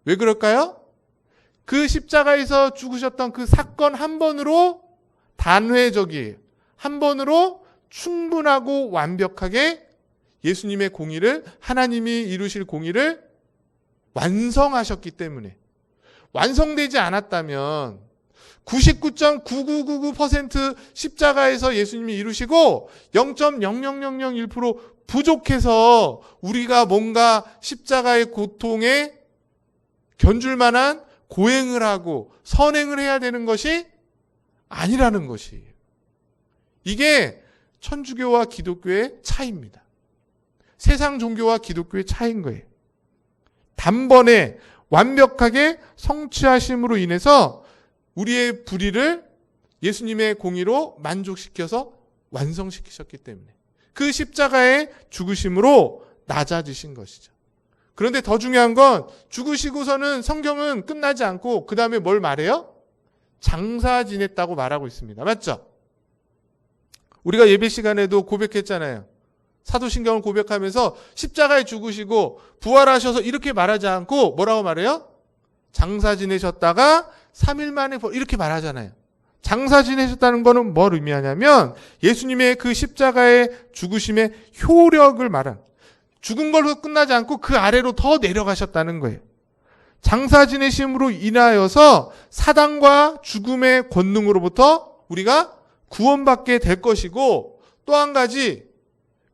왜 그럴까요? 그 십자가에서 죽으셨던 그 사건 한 번으로 단회적이에요. 한 번으로 충분하고 완벽하게 예수님의 공의를, 하나님이 이루실 공의를 완성하셨기 때문에, 완성되지 않았다면 99.9999% 십자가에서 예수님이 이루시고 0.00001% 부족해서 우리가 뭔가 십자가의 고통에 견줄 만한 고행을 하고 선행을 해야 되는 것이 아니라는 것이에요. 이게 천주교와 기독교의 차이입니다. 세상 종교와 기독교의 차이인 거예요. 단번에 완벽하게 성취하심으로 인해서 우리의 불의를 예수님의 공의로 만족시켜서 완성시키셨기 때문에 그 십자가의 죽으심으로 낮아지신 것이죠. 그런데 더 중요한 건 죽으시고서는 성경은 끝나지 않고 그 다음에 뭘 말해요? 장사 지냈다고 말하고 있습니다. 맞죠? 우리가 예배 시간에도 고백했잖아요. 사도신경을 고백하면서 십자가에 죽으시고 부활하셔서 이렇게 말하지 않고 뭐라고 말해요? 장사 지내셨다가 3일 만에 이렇게 말하잖아요. 장사 지내셨다는 거는 뭘 의미하냐면 예수님의 그 십자가의 죽으심의 효력을 말한, 죽은 걸로 끝나지 않고 그 아래로 더 내려가셨다는 거예요. 장사 지내심으로 인하여서 사단과 죽음의 권능으로부터 우리가 구원받게 될 것이고, 또 한 가지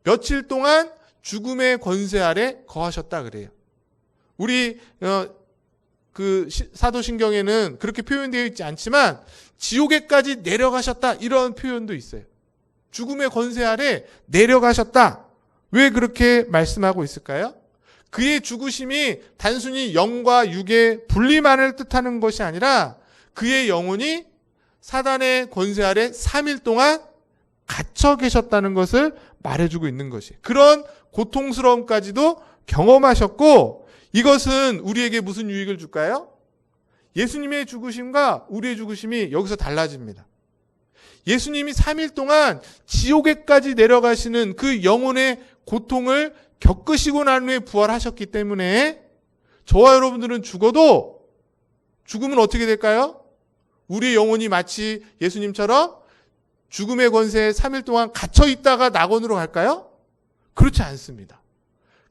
며칠 동안 죽음의 권세 아래 거하셨다 그래요. 우리 그 사도신경에는 그렇게 표현되어 있지 않지만 지옥에까지 내려가셨다 이런 표현도 있어요. 죽음의 권세 아래 내려가셨다. 왜 그렇게 말씀하고 있을까요? 그의 죽으심이 단순히 영과 육의 분리만을 뜻하는 것이 아니라 그의 영혼이 사단의 권세 아래 3일 동안 갇혀 계셨다는 것을 말해주고 있는 것이, 그런 고통스러움까지도 경험하셨고, 이것은 우리에게 무슨 유익을 줄까요? 예수님의 죽으심과 우리의 죽으심이 여기서 달라집니다. 예수님이 3일 동안 지옥에까지 내려가시는 그 영혼의 고통을 겪으시고 난 후에 부활하셨기 때문에 저와 여러분들은 죽어도 죽음은 어떻게 될까요? 우리의 영혼이 마치 예수님처럼 죽음의 권세에 3일 동안 갇혀 있다가 낙원으로 갈까요? 그렇지 않습니다.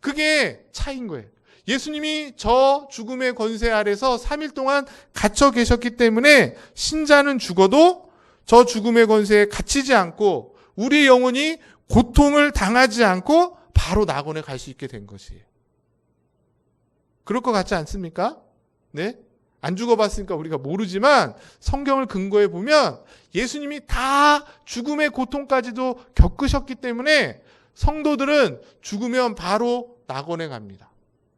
그게 차이인 거예요. 예수님이 저 죽음의 권세 아래서 3일 동안 갇혀 계셨기 때문에 신자는 죽어도 저 죽음의 권세에 갇히지 않고 우리의 영혼이 고통을 당하지 않고 바로 낙원에 갈 수 있게 된 것이에요. 그럴 것 같지 않습니까? 네? 안 죽어봤으니까 우리가 모르지만 성경을 근거해 보면 예수님이 다 죽음의 고통까지도 겪으셨기 때문에 성도들은 죽으면 바로 낙원에 갑니다.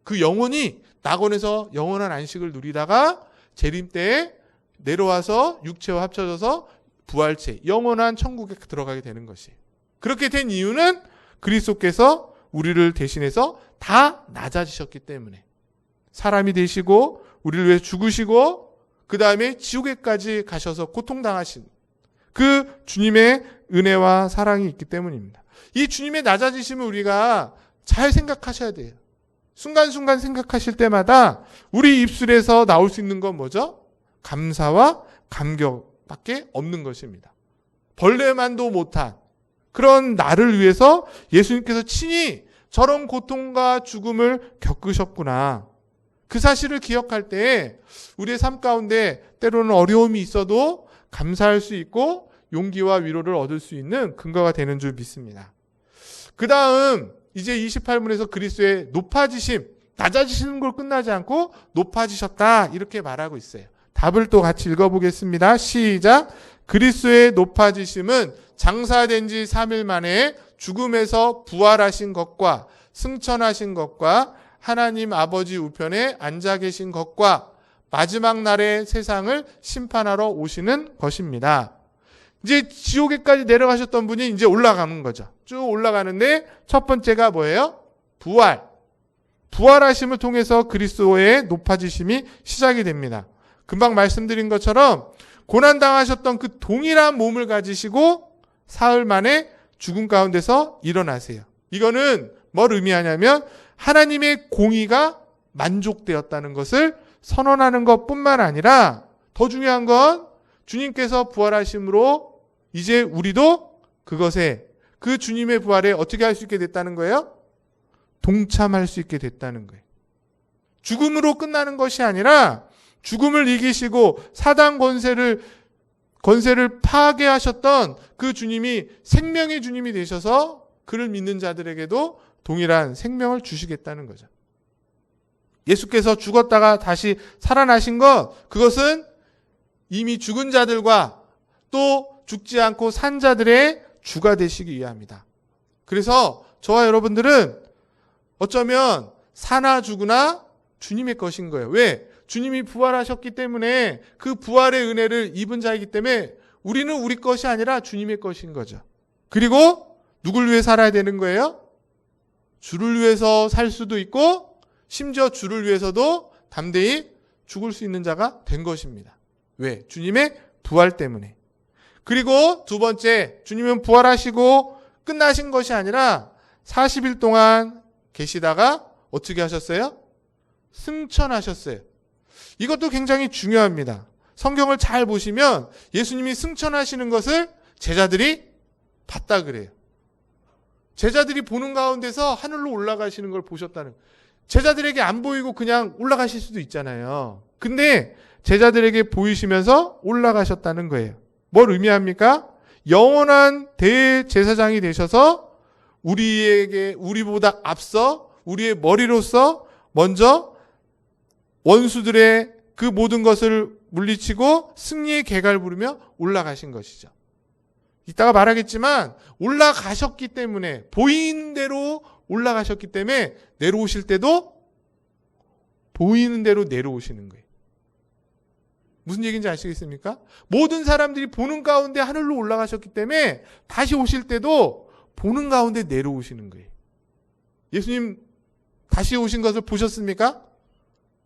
그 영혼이 낙원에서 영원한 안식을 누리다가 재림 때에 내려와서 육체와 합쳐져서 부활체, 영원한 천국에 들어가게 되는 것이에요. 그렇게 된 이유는 그리스도께서 우리를 대신해서 다 낮아지셨기 때문에 사람이 되시고 우리를 위해 죽으시고 그 다음에 지옥에까지 가셔서 고통당하신 그 주님의 은혜와 사랑이 있기 때문입니다. 이 주님의 낮아지심을 우리가 잘 생각하셔야 돼요. 순간순간 생각하실 때마다 우리 입술에서 나올 수 있는 건 뭐죠? 감사와 감격밖에 없는 것입니다. 벌레만도 못한 그런 나를 위해서 예수님께서 친히 저런 고통과 죽음을 겪으셨구나. 그 사실을 기억할 때 우리의 삶 가운데 때로는 어려움이 있어도 감사할 수 있고 용기와 위로를 얻을 수 있는 근거가 되는 줄 믿습니다. 그 다음 이제 28문에서 그리스도의 높아지심, 낮아지시는 걸 끝나지 않고 높아지셨다 이렇게 말하고 있어요. 답을 또 같이 읽어보겠습니다. 시작. 그리스도의 높아지심은 장사된 지 3일 만에 죽음에서 부활하신 것과 승천하신 것과 하나님 아버지 우편에 앉아 계신 것과 마지막 날에 세상을 심판하러 오시는 것입니다. 이제 지옥에까지 내려가셨던 분이 이제 올라가는 거죠. 쭉 올라가는데 첫 번째가 뭐예요? 부활. 부활하심을 통해서 그리스도의 높아지심이 시작이 됩니다. 금방 말씀드린 것처럼 고난당하셨던 그 동일한 몸을 가지시고 사흘 만에 죽음 가운데서 일어나세요. 이거는 뭘 의미하냐면 하나님의 공의가 만족되었다는 것을 선언하는 것뿐만 아니라 더 중요한 건 주님께서 부활하심으로 이제 우리도 그것에 그 주님의 부활에 어떻게 할 수 있게 됐다는 거예요? 동참할 수 있게 됐다는 거예요. 죽음으로 끝나는 것이 아니라 죽음을 이기시고 사단 권세를 파괴하셨던 그 주님이 생명의 주님이 되셔서 그를 믿는 자들에게도 동일한 생명을 주시겠다는 거죠. 예수께서 죽었다가 다시 살아나신 것, 그것은 이미 죽은 자들과 또 죽지 않고 산 자들의 주가 되시기 위함이다. 그래서 저와 여러분들은 어쩌면 사나 죽으나 주님의 것인 거예요. 왜? 주님이 부활하셨기 때문에 그 부활의 은혜를 입은 자이기 때문에 우리는 우리 것이 아니라 주님의 것인 거죠. 그리고 누굴 위해 살아야 되는 거예요? 주를 위해서 살 수도 있고 심지어 주를 위해서도 담대히 죽을 수 있는 자가 된 것입니다. 왜? 주님의 부활 때문에. 그리고 두 번째, 주님은 부활하시고 끝나신 것이 아니라 40일 동안 계시다가 어떻게 하셨어요? 승천하셨어요. 이것도 굉장히 중요합니다. 성경을 잘 보시면 예수님이 승천하시는 것을 제자들이 봤다 그래요. 제자들이 보는 가운데서 하늘로 올라가시는 걸 보셨다는 거예요. 제자들에게 안 보이고 그냥 올라가실 수도 있잖아요. 근데 제자들에게 보이시면서 올라가셨다는 거예요. 뭘 의미합니까? 영원한 대제사장이 되셔서 우리보다 앞서 우리의 머리로서 먼저 원수들의 그 모든 것을 물리치고 승리의 계가를 부르며 올라가신 것이죠. 이따가 말하겠지만 올라가셨기 때문에 보이는 대로 올라가셨기 때문에 내려오실 때도 보이는 대로 내려오시는 거예요. 무슨 얘기인지 아시겠습니까? 모든 사람들이 보는 가운데 하늘로 올라가셨기 때문에 다시 오실 때도 보는 가운데 내려오시는 거예요. 예수님 다시 오신 것을 보셨습니까?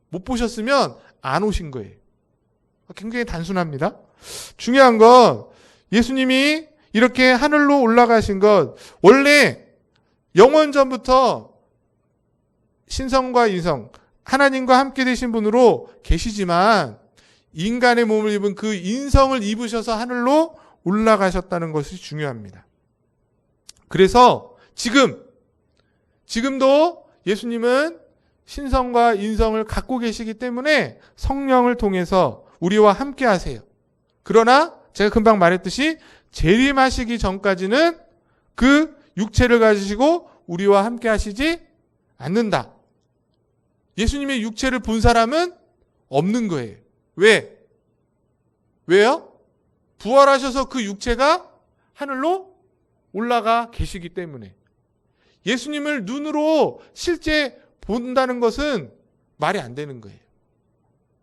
못 보셨으면 안 오신 거예요. 굉장히 단순합니다. 중요한 건 예수님이 이렇게 하늘로 올라가신 것, 원래 영원전부터 신성과 인성, 하나님과 함께 되신 분으로 계시지만 인간의 몸을 입은 그 인성을 입으셔서 하늘로 올라가셨다는 것이 중요합니다. 그래서 지금도 예수님은 신성과 인성을 갖고 계시기 때문에 성령을 통해서 우리와 함께 하세요. 그러나 제가 금방 말했듯이 재림하시기 전까지는 그 육체를 가지시고 우리와 함께 하시지 않는다. 예수님의 육체를 본 사람은 없는 거예요. 왜? 왜요? 부활하셔서 그 육체가 하늘로 올라가 계시기 때문에. 예수님을 눈으로 실제 본다는 것은 말이 안 되는 거예요.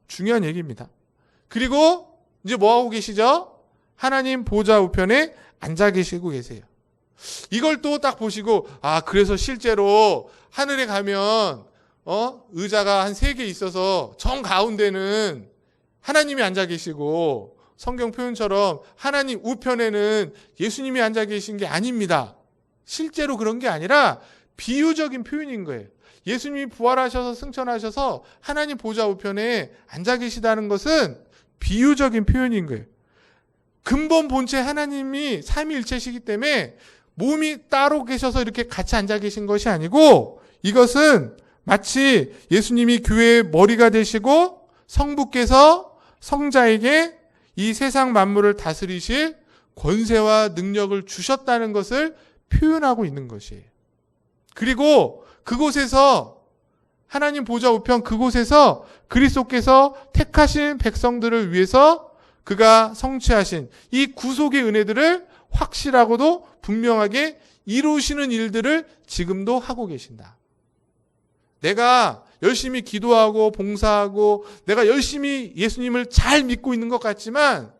중요한 얘기입니다. 그리고 이제 뭐 하고 계시죠? 하나님 보좌 우편에 앉아 계시고 계세요. 이걸 또 딱 보시고, 아, 그래서 실제로 하늘에 가면 의자가 한 3개 있어서 정 가운데는 하나님이 앉아 계시고, 성경 표현처럼 하나님 우편에는 예수님이 앉아 계신 게 아닙니다. 실제로 그런 게 아니라 비유적인 표현인 거예요. 예수님이 부활하셔서 승천하셔서 하나님 보좌 우편에 앉아 계시다는 것은 비유적인 표현인 거예요. 근본 본체 하나님이 삼위일체시기 때문에 몸이 따로 계셔서 이렇게 같이 앉아 계신 것이 아니고, 이것은 마치 예수님이 교회의 머리가 되시고 성부께서 성자에게 이 세상 만물을 다스리실 권세와 능력을 주셨다는 것을 표현하고 있는 것이에요. 그리고 그곳에서 하나님 보좌 우편 그곳에서 그리스도께서 택하신 백성들을 위해서 그가 성취하신 이 구속의 은혜들을 확실하고도 분명하게 이루시는 일들을 지금도 하고 계신다. 내가 열심히 기도하고 봉사하고 내가 열심히 예수님을 잘 믿고 있는 것 같지만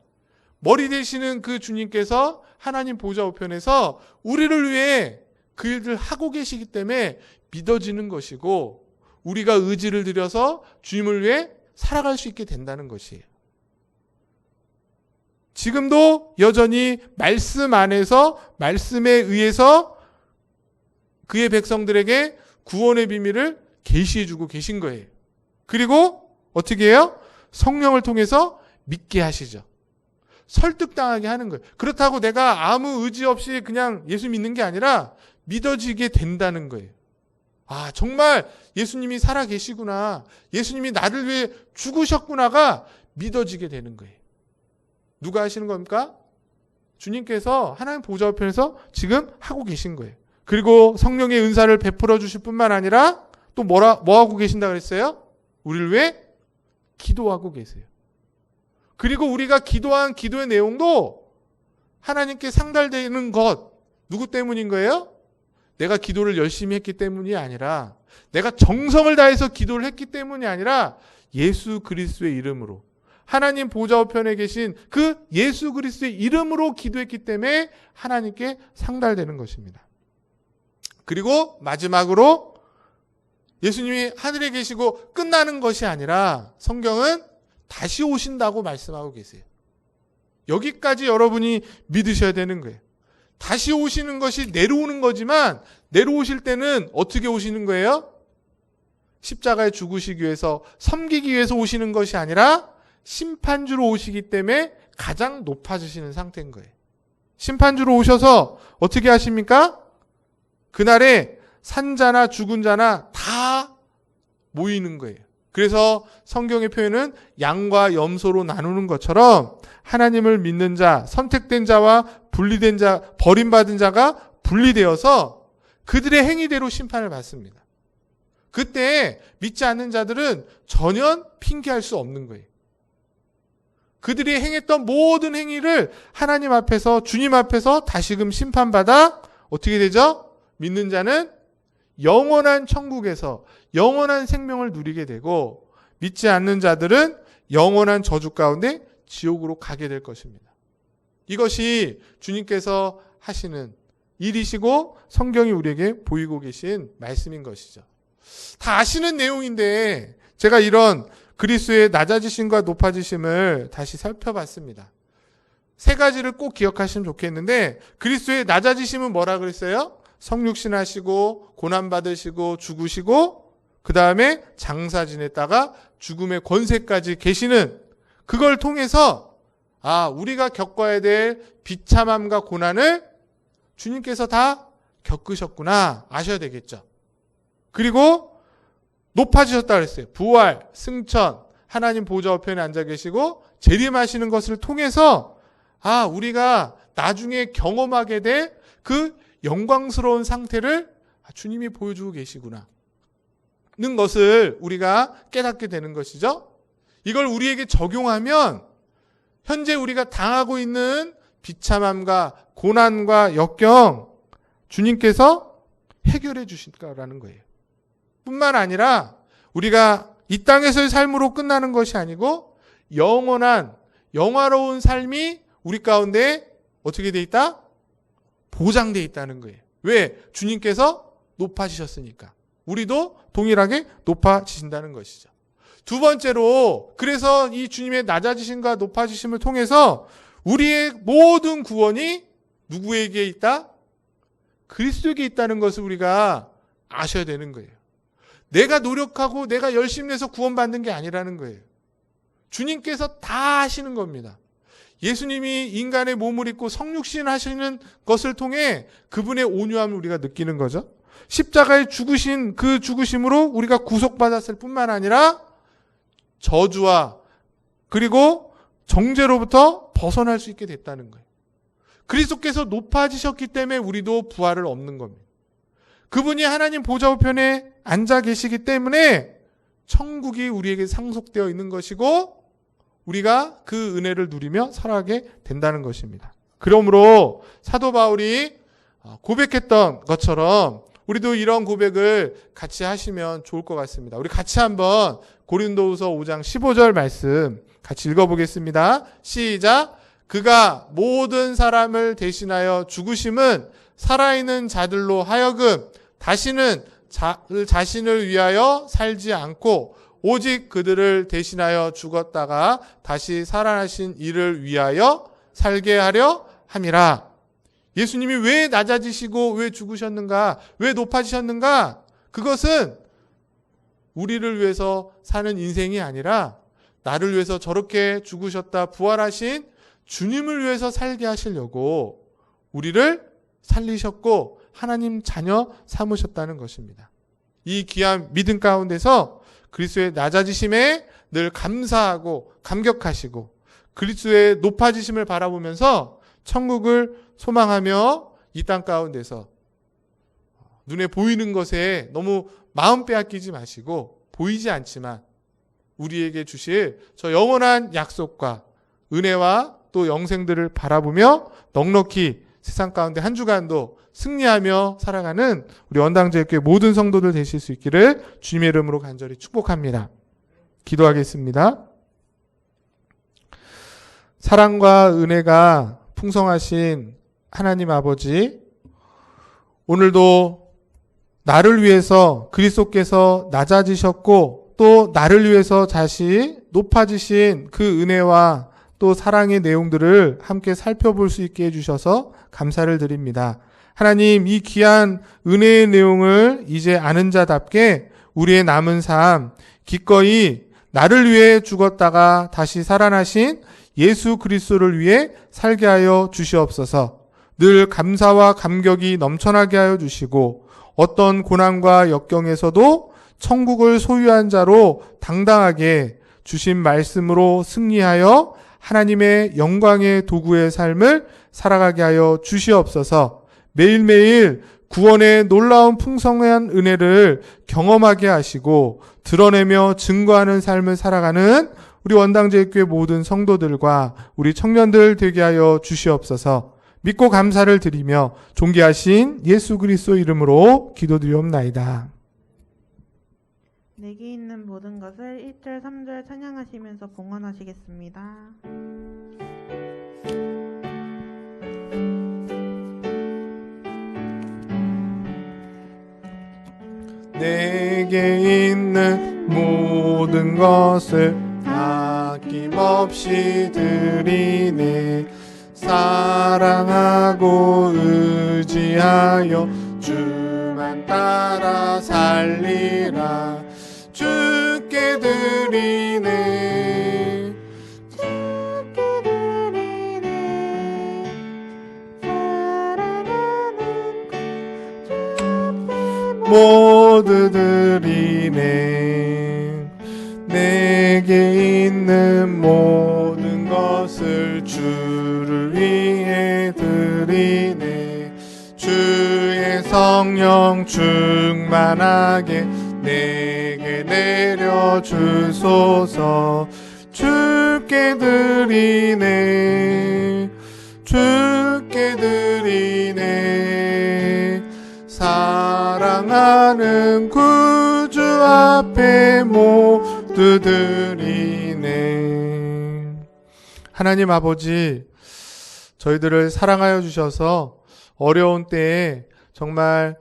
머리 되시는 그 주님께서 하나님 보좌 우편에서 우리를 위해 그 일들 하고 계시기 때문에 믿어지는 것이고, 우리가 의지를 들여서 주님을 위해 살아갈 수 있게 된다는 것이에요. 지금도 여전히 말씀 안에서 말씀에 의해서 그의 백성들에게 구원의 비밀을 계시해주고 계신 거예요. 그리고 어떻게 해요? 성령을 통해서 믿게 하시죠. 설득당하게 하는 거예요. 그렇다고 내가 아무 의지 없이 그냥 예수 믿는 게 아니라 믿어지게 된다는 거예요. 아, 정말 예수님이 살아 계시구나. 예수님이 나를 위해 죽으셨구나가 믿어지게 되는 거예요. 누가 하시는 겁니까? 주님께서 하나님 보좌 우편에서 지금 하고 계신 거예요. 그리고 성령의 은사를 베풀어 주실 뿐만 아니라 또 뭐 하고 계신다 그랬어요? 우리를 위해 기도하고 계세요. 그리고 우리가 기도한 기도의 내용도 하나님께 상달되는 것, 누구 때문인 거예요? 내가 기도를 열심히 했기 때문이 아니라, 내가 정성을 다해서 기도를 했기 때문이 아니라 예수 그리스도의 이름으로, 하나님 보좌 우편에 계신 그 예수 그리스도의 이름으로 기도했기 때문에 하나님께 상달되는 것입니다. 그리고 마지막으로 예수님이 하늘에 계시고 끝나는 것이 아니라 성경은 다시 오신다고 말씀하고 계세요. 여기까지 여러분이 믿으셔야 되는 거예요. 다시 오시는 것이 내려오는 거지만 내려오실 때는 어떻게 오시는 거예요? 십자가에 죽으시기 위해서, 섬기기 위해서 오시는 것이 아니라 심판주로 오시기 때문에 가장 높아지시는 상태인 거예요. 심판주로 오셔서 어떻게 하십니까? 그날에 산자나 죽은 자나 다 모이는 거예요. 그래서 성경의 표현은 양과 염소로 나누는 것처럼 하나님을 믿는 자, 선택된 자와 분리된 자, 버림받은 자가 분리되어서 그들의 행위대로 심판을 받습니다. 그때 믿지 않는 자들은 전혀 핑계할 수 없는 거예요. 그들이 행했던 모든 행위를 하나님 앞에서, 주님 앞에서 다시금 심판받아 어떻게 되죠? 믿는 자는 영원한 천국에서 영원한 생명을 누리게 되고, 믿지 않는 자들은 영원한 저주 가운데 지옥으로 가게 될 것입니다. 이것이 주님께서 하시는 일이시고 성경이 우리에게 보이고 계신 말씀인 것이죠. 다 아시는 내용인데 제가 이런 그리스도의 낮아지심과 높아지심을 다시 살펴봤습니다. 3가지를 꼭 기억하시면 좋겠는데, 그리스도의 낮아지심은 뭐라 그랬어요? 성육신하시고 고난받으시고 죽으시고 그 다음에 장사 지냈다가 죽음의 권세까지 계시는, 그걸 통해서 우리가 겪어야 될 비참함과 고난을 주님께서 다 겪으셨구나 아셔야 되겠죠. 그리고 높아지셨다 그랬어요. 부활, 승천, 하나님 보좌 우편에 앉아 계시고 재림하시는 것을 통해서 우리가 나중에 경험하게 될 그 영광스러운 상태를 주님이 보여주고 계시구나 는 것을 우리가 깨닫게 되는 것이죠. 이걸 우리에게 적용하면 현재 우리가 당하고 있는 비참함과 고난과 역경 주님께서 해결해 주실 거라는 거예요. 뿐만 아니라 우리가 이 땅에서의 삶으로 끝나는 것이 아니고 영원한 영화로운 삶이 우리 가운데 어떻게 돼 있다? 보장돼 있다는 거예요. 왜? 주님께서 높아지셨으니까. 우리도 동일하게 높아지신다는 것이죠. 두 번째로, 그래서 이 주님의 낮아지심과 높아지심을 통해서 우리의 모든 구원이 누구에게 있다? 그리스도에게 있다는 것을 우리가 아셔야 되는 거예요. 내가 노력하고 내가 열심히 해서 구원받는 게 아니라는 거예요. 주님께서 다 하시는 겁니다. 예수님이 인간의 몸을 입고 성육신 하시는 것을 통해 그분의 온유함을 우리가 느끼는 거죠. 십자가에 죽으신 그 죽으심으로 우리가 구속받았을 뿐만 아니라 저주와 그리고 정죄로부터 벗어날 수 있게 됐다는 거예요. 그리스도께서 높아지셨기 때문에 우리도 부활을 얻는 겁니다. 그분이 하나님 보좌 우편에 앉아 계시기 때문에 천국이 우리에게 상속되어 있는 것이고 우리가 그 은혜를 누리며 살아가게 된다는 것입니다. 그러므로 사도 바울이 고백했던 것처럼 우리도 이런 고백을 같이 하시면 좋을 것 같습니다. 우리 같이 한번 고린도후서 5장 15절 말씀 같이 읽어보겠습니다. 시작. 그가 모든 사람을 대신하여 죽으심은 살아있는 자들로 하여금 다시는 자신을 위하여 살지 않고 오직 그들을 대신하여 죽었다가 다시 살아나신 이를 위하여 살게 하려 함이라. 예수님이 왜 낮아지시고 왜 죽으셨는가? 왜 높아지셨는가? 그것은 우리를 위해서 사는 인생이 아니라 나를 위해서 저렇게 죽으셨다 부활하신 주님을 위해서 살게 하시려고 우리를 살리셨고 하나님 자녀 삼으셨다는 것입니다. 이 귀한 믿음 가운데서 그리스도의 낮아지심에 늘 감사하고 감격하시고 그리스도의 높아지심을 바라보면서 천국을 소망하며 이 땅 가운데서 눈에 보이는 것에 너무 마음 빼앗기지 마시고 보이지 않지만 우리에게 주실 저 영원한 약속과 은혜와 또 영생들을 바라보며 넉넉히 세상 가운데 한 주간도 승리하며 살아가는 우리 원당제일교회 모든 성도들 되실 수 있기를 주님의 이름으로 간절히 축복합니다. 기도하겠습니다. 사랑과 은혜가 풍성하신 하나님 아버지, 오늘도 나를 위해서 그리스도께서 낮아지셨고 또 나를 위해서 다시 높아지신 그 은혜와 또 사랑의 내용들을 함께 살펴볼 수 있게 해주셔서 감사를 드립니다. 하나님, 이 귀한 은혜의 내용을 이제 아는 자답게 우리의 남은 삶 기꺼이 나를 위해 죽었다가 다시 살아나신 예수 그리스도를 위해 살게 하여 주시옵소서. 늘 감사와 감격이 넘쳐나게 하여 주시고 어떤 고난과 역경에서도 천국을 소유한 자로 당당하게 주신 말씀으로 승리하여 하나님의 영광의 도구의 삶을 살아가게 하여 주시옵소서. 매일매일 구원의 놀라운 풍성한 은혜를 경험하게 하시고 드러내며 증거하는 삶을 살아가는 우리 원당제일교회 모든 성도들과 우리 청년들 되게 하여 주시옵소서. 믿고 감사를 드리며 존귀하신 예수 그리스도 이름으로 기도드리옵나이다. 내게 있는 모든 것을 1절 3절 찬양하시면서 봉헌하시겠습니다. 내게 있는 모든 것을 아낌없이 드리네. 사랑하고 의지하여 주만 따라 살리라. 주께 드리네. 주께 드리네. 사랑하는 주 앞에 모두 드리네. 내게 있는 모든 것을 주를 위해 드리네. 주의 성령 충만하게 내게 내려주소서. 주께 드리네 주께 드리네 사랑하는 구주 앞에 모두 드리네. 하나님 아버지, 저희들을 사랑하여 주셔서 어려운 때에 정말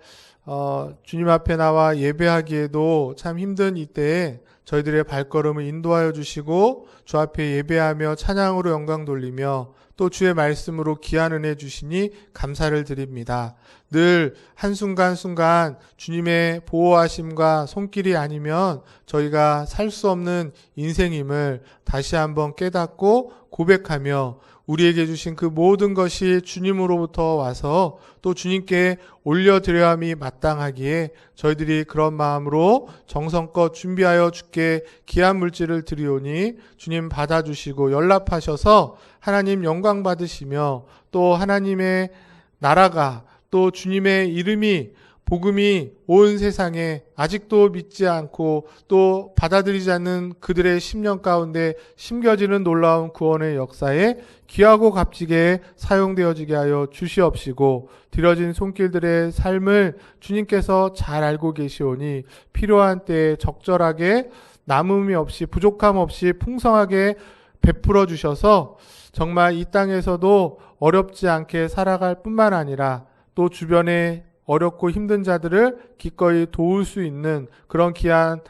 주님 앞에 나와 예배하기에도 참 힘든 이때에 저희들의 발걸음을 인도하여 주시고 주 앞에 예배하며 찬양으로 영광 돌리며 또 주의 말씀으로 귀한 은혜 주시니 감사를 드립니다. 늘 한순간순간 주님의 보호하심과 손길이 아니면 저희가 살 수 없는 인생임을 다시 한번 깨닫고 고백하며 우리에게 주신 그 모든 것이 주님으로부터 와서 또 주님께 올려드려야 함이 마땅하기에 저희들이 그런 마음으로 정성껏 준비하여 주께 귀한 물질을 드리오니 주님 받아주시고 연락하셔서 하나님 영광 받으시며 또 하나님의 나라가 또 주님의 이름이 복음이 온 세상에 아직도 믿지 않고 또 받아들이지 않는 그들의 심령 가운데 심겨지는 놀라운 구원의 역사에 귀하고 값지게 사용되어지게 하여 주시옵시고 드려진 손길들의 삶을 주님께서 잘 알고 계시오니 필요한 때에 적절하게 남음이 없이 부족함 없이 풍성하게 베풀어 주셔서 정말 이 땅에서도 어렵지 않게 살아갈 뿐만 아니라 또 주변에 어렵고 힘든 자들을 기꺼이 도울 수 있는 그런 귀한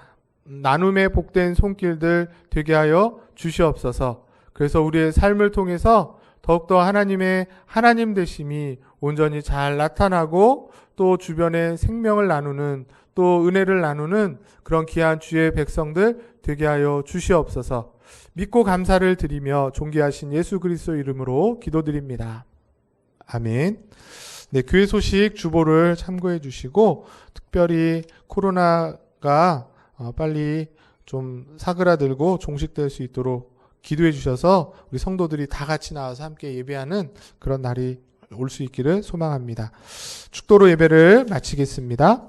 나눔의 복된 손길들 되게 하여 주시옵소서. 그래서 우리의 삶을 통해서 더욱더 하나님의 하나님 되심이 온전히 잘 나타나고 또 주변에 생명을 나누는 또 은혜를 나누는 그런 귀한 주의 백성들 되게 하여 주시옵소서. 믿고 감사를 드리며 존귀하신 예수 그리스도 이름으로 기도드립니다. 아멘. 네, 교회 소식 주보를 참고해 주시고 특별히 코로나가 빨리 좀 사그라들고 종식될 수 있도록 기도해 주셔서 우리 성도들이 다 같이 나와서 함께 예배하는 그런 날이 올 수 있기를 소망합니다. 축도로 예배를 마치겠습니다.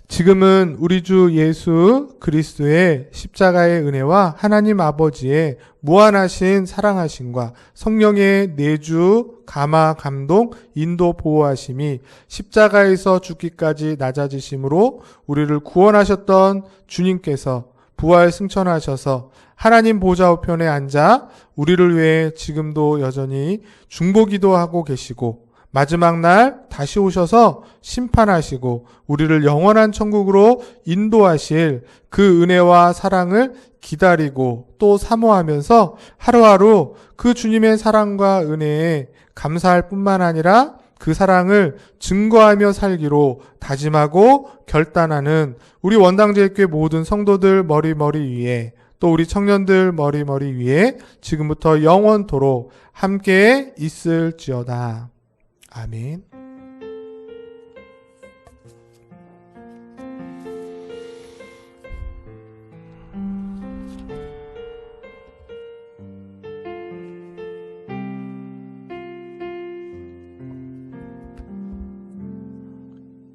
지금은 우리 주 예수 그리스도의 십자가의 은혜와 하나님 아버지의 무한하신 사랑하심과 성령의 내주, 감화, 감동, 인도, 보호하심이 십자가에서 죽기까지 낮아지심으로 우리를 구원하셨던 주님께서 부활 승천하셔서 하나님 보좌 우편에 앉아 우리를 위해 지금도 여전히 중보기도 하고 계시고 마지막 날 다시 오셔서 심판하시고 우리를 영원한 천국으로 인도하실 그 은혜와 사랑을 기다리고 또 사모하면서 하루하루 그 주님의 사랑과 은혜에 감사할 뿐만 아니라 그 사랑을 증거하며 살기로 다짐하고 결단하는 우리 원당제일교회 모든 성도들 머리머리 위에 또 우리 청년들 머리머리 위에 지금부터 영원토록 함께 있을지어다. 아멘.